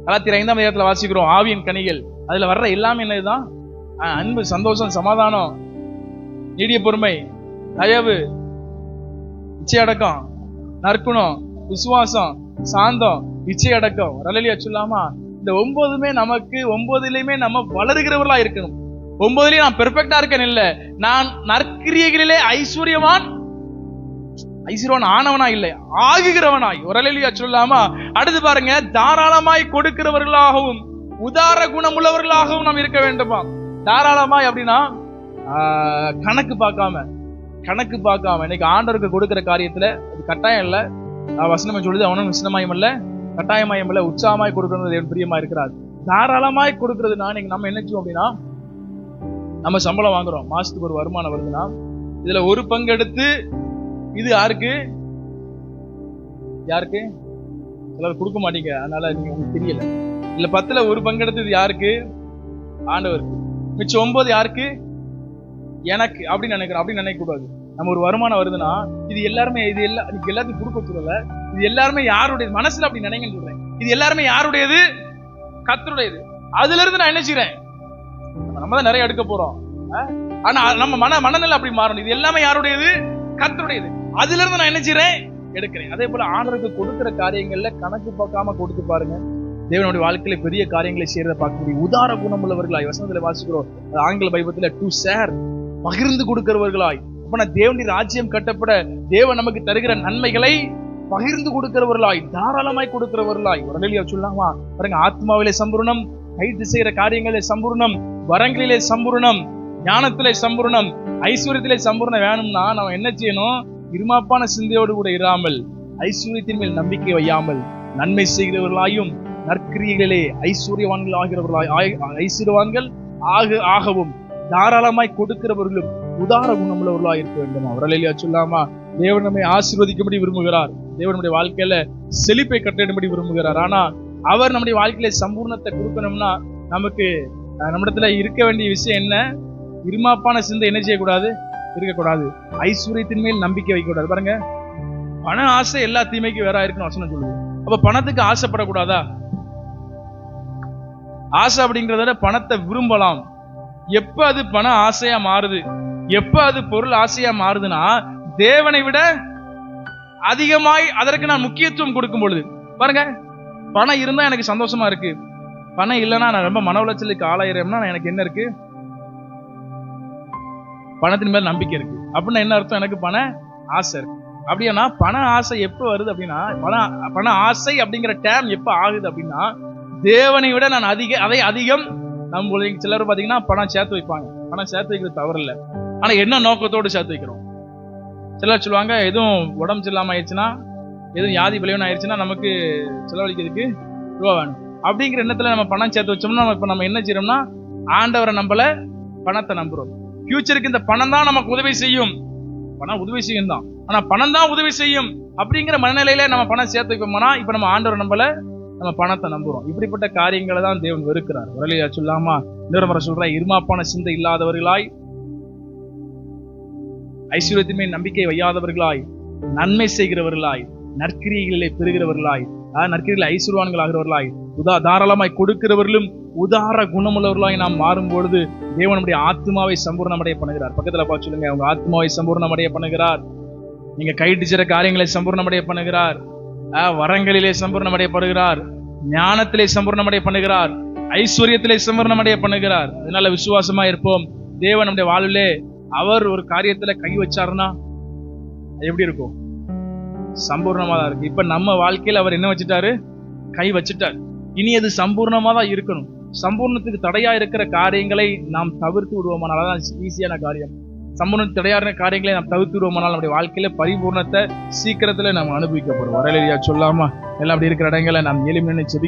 கலாத்தியர் 5ஆம் அதிகாரத்துல வாசிக்கிறோம், ஆவியின் கனிகள். அதுல வர்ற எல்லாமே என்னதுதான்? அன்பு, சந்தோஷம், சமாதானம், நீடிய பொறுமை, தயவு, இச்சையடக்கம், நற்குணம், விசுவாசம், சாந்தம், இச்சையடக்கம். ரலலியா சொல்லாமா? இந்த 9மே நமக்கு 9லயுமே நம்ம வளருகிறவர்களா இருக்கணும். 9லயும் நான் பெர்ஃபெக்டா இருக்கேன் இல்ல, நான் நற்கிரியைகளிலே ஐஸ்வர்யவான் ஆனவனா இல்லை, ஆகுகிறவனாய். ரலலியா சொல்லாமா? அடுத்து பாருங்க, தாராளமாய் கொடுக்கிறவர்களாகவும் உதார குணம் உள்ளவர்களாகவும் நாம் இருக்க வேண்டுமா? தாராளமாய் அப்படின்னா கணக்கு பார்க்காம இன்னைக்கு ஆண்டவருக்கு கொடுக்கிற காரியத்துல அது கட்டாயம் இல்ல. வசனமே சொல்லுது, அவனும் விசனமாயும் இல்ல, கட்டாயமாயும் இல்ல, உற்சாகமாய் கொடுக்கறது பிரியமா இருக்கிறார். தாராளமாய் கொடுக்கறது. நம்ம என்ன செய்வோம் அப்படின்னா, நம்ம சம்பளம் வாங்குறோம், மாசத்துக்கு ஒரு வருமானம் வருதுன்னா இதுல ஒரு பங்கு எடுத்து இது யாருக்கு சிலர் கொடுக்க மாட்டீங்க, அதனால நீங்க உங்களுக்கு தெரியல. இல்ல 10ல ஒரு பங்கு எடுத்து இது யாருக்கு? ஆண்டவருக்கு. மிச்சம் 9 யாருக்கு? எனக்கு அப்படின்னு நினைக்கிறோம். அப்படின்னு நினைக்க கூடாது. நம்ம ஒரு வருமானம் வருதுன்னா இது எல்லாருமே எல்லாத்தையும் கொடுக்க சொல்லல, இது எல்லாருமே யாருடையது? மனசுல அப்படி நினைங்கன்னு சொல்றேன். இது எல்லாருமே யாருடையது? கர்த்தருடையது. அதுல இருந்து நான் என்ன செய்றேன்? நம்ம தான் நிறைய எடுக்க போறோம், ஆனா நம்ம மனநிலை அப்படி மாறணும். இது எல்லாமே யாருடையது? கர்த்தருடையது. அதுல இருந்து நான் என்ன செய்றேன்? எடுக்கிறேன். அதே போல ஆண்டவருக்கு கொடுக்கிற காரியங்கள்ல கணக்கு பார்க்காம கொடுத்து பாருங்க, தேவனுடைய வாழ்க்கையில பெரிய காரியங்களை செய்யறத பார்க்க முடியும். உதார குணம் உள்ளவர்களாய். வசனத்துல வாசிக்கிறோம், ஆங்கில பைபிள்ல டு ஷேர், பகிர்ந்து கொடுக்கிறவர்களாய். அப்ப தேவனுடைய ராஜ்யம் கட்டப்பட தேவன் நமக்கு தருகிற நன்மைகளை பகிர்ந்து கொடுக்கிறவர்களாய், தாராளமாய் கொடுக்கிறவர்களாய். உடனடியா சொல்லாமா? பாருங்க, ஆத்மாவிலே சம்பூர்ணம், கைது செய்யற காரியங்களிலே சம்பூர்ணம், வரங்களிலே சம்பூர்ணம், ஞானத்திலே சம்பூர்ணம், ஐஸ்வர்யத்திலே சம்பூர்ணம் வேணும்னா நம்ம என்ன செய்யணும்? இருமாப்பான சிந்தையோடு கூட இராமல், ஐஸ்வர்யத்தின் மேல் நம்பிக்கை வையாமல், நன்மை செய்கிறவர்களாயும் நற்கிரியைகளிலே ஐஸ்வர்யவான்கள் ஐஸ்வர்யவான்கள் ஆகவும் தாராளமாய் கொடுக்கிறவர்களும் உதார குணமுள்ளவர்களாக இருக்க வேண்டுமா? அவரலையா சொல்லாமா? தேவன் நம்மை ஆசீர்வதிக்கும்படி விரும்புகிறார். தேவனுடைய வாழ்க்கையில செழிப்பை கட்டிடும்படி விரும்புகிறார். ஆனா அவர் நம்முடைய வாழ்க்கையில சம்பூர்ணத்தை கொடுக்கணும்னா நமக்கு நம்மிடத்துல இருக்க வேண்டிய விஷயம் என்ன? இருமாப்பான சிந்தை என்ன செய்யக்கூடாது? இருக்கக்கூடாது. ஐஸ்வர்யத்தின் மேல் நம்பிக்கை வைக்கக்கூடாது. பாருங்க, பண ஆசை எல்லா தீமைக்கும் வேற இருக்குன்னு வசனம் சொல்லுது. அப்ப பணத்துக்கு ஆசைப்படக்கூடாதா? ஆசை அப்படிங்கறத பணத்தை விரும்பலாம். எப்ப அது பண ஆசையா மாறுது, எப்ப அது பொருள் ஆசையா மாறுதுன்னா, தேவனை விட அதிகமாய் அதற்கு நான் முக்கியத்துவம் கொடுக்கும் பொழுது. பாருங்க, பணம் இருந்தா எனக்கு சந்தோஷமா இருக்கு, பணம் இல்லைன்னா நான் ரொம்ப மன உளைச்சலுக்கு ஆளாயிரம்னா எனக்கு என்ன இருக்கு? பணத்தின் மேல நம்பிக்கை இருக்கு. அப்படின்னா என்ன அர்த்தம்? எனக்கு பண ஆசை இருக்கு. அப்படின்னா பண ஆசை எப்ப வருது அப்படின்னா, பண ஆசை அப்படிங்கிற டேம் எப்ப ஆகுது அப்படின்னா, தேவனை விட நான் அதிகம் நம்ம சிலர் பாத்தீங்கன்னா பணம் சேர்த்து வைப்பாங்க. பணம் சேர்த்து வைக்கிறது தவறு இல்லை. ஆனா என்ன நோக்கத்தோடு சேர்த்து வைக்கிறோம்? சிலர் சொல்லுவாங்க, எதுவும் உடம்பு சரியில்லாம ஆயிடுச்சுன்னா, எதுவும் வியாதி விளைவன் ஆயிடுச்சுன்னா நமக்கு செலவழிக்கிறதுக்கு ரூபா வேணும் அப்படிங்கிற எண்ணத்துல நம்ம பணம் சேர்த்து வச்சோம்னா இப்ப நம்ம என்ன செய்யறோம்னா, ஆண்டவரை நம்பல, பணத்தை நம்புறோம். ஃபியூச்சருக்கு இந்த பணம் தான் நமக்கு உதவி செய்யும். பணம் உதவி செய்யும் தான், ஆனா பணம் தான் உதவி செய்யும் அப்படிங்கிற மனநிலையில நம்ம பணம் சேர்த்து வைப்போம்னா இப்ப நம்ம ஆண்டவரை நம்பல, நம்ம பணத்தை நம்புறோம். இப்படிப்பட்ட காரியங்களை தான் தேவன் வெறுக்கிறார். வரலையா சொல்லாமா? இன்னொரு முறை சொல்ற, இருமாப்பான சிந்தை இல்லாதவர்களாய், ஐஸ்வர்யத்தின் மேல் நம்பிக்கை வையாதவர்களாய், நன்மை செய்கிறவர்களாய், நற்கிரியைகளிலே பெறுகிறவர்களாய், நற்கிரியில் ஐஸ்வர்வான்கள் ஆகிறவர்களாய், தாராளமாய் கொடுக்கிறவர்களும் உதார குணமுள்ளவர்களாய் நாம் மாறும் பொழுது தேவன் நம்முடைய ஆத்மாவை சம்பூர்ணமடைய பண்ணுகிறார். பக்கத்துல பார்த்து சொல்லுங்க, உங்க ஆத்மாவை சம்பூர்ணமடைய பண்ணுகிறார். நீங்க கைட்டு காரியங்களை சம்பூர்ணமடைய பண்ணுகிறார். வரங்களிலே சம்பூர்ணமடைய பண்ணுகிறார். ஞானத்திலே சம்பூர்ணமடைய பண்ணுகிறார். ஐஸ்வர்யத்திலே சம்பூர்ணமடைய பண்ணுகிறார். அதனால விசுவாசமா இருப்போம். தேவன் நம்முடைய வாழ்விலே அவர் ஒரு காரியத்துல கை வச்சாருன்னா எப்படி இருக்கும்? சம்பூர்ணமா தான் இருக்கு. இப்ப நம்ம வாழ்க்கையில அவர் என்ன வச்சுட்டாரு? கை வச்சுட்டார். இனி அது சம்பூர்ணமா தான் இருக்கணும். சம்பூர்ணத்துக்கு தடையா இருக்கிற காரியங்களை நாம் தவிர்த்து விடுவோமானால், அதான் ஈஸியான காரியம். சம்பூர்ணத்துக்கு தடையான காரியங்களை நாம் தவிர்த்து விடுவோமானால் நம்முடைய வாழ்க்கையில பரிபூர்ணத்தை சீக்கிரத்துல நாம் அனுபவிக்க போறோம். வரலையா சொல்லாமா? எல்லாம் அப்படி இருக்கிற இடங்களை நாம் எளிமையான செபிக்க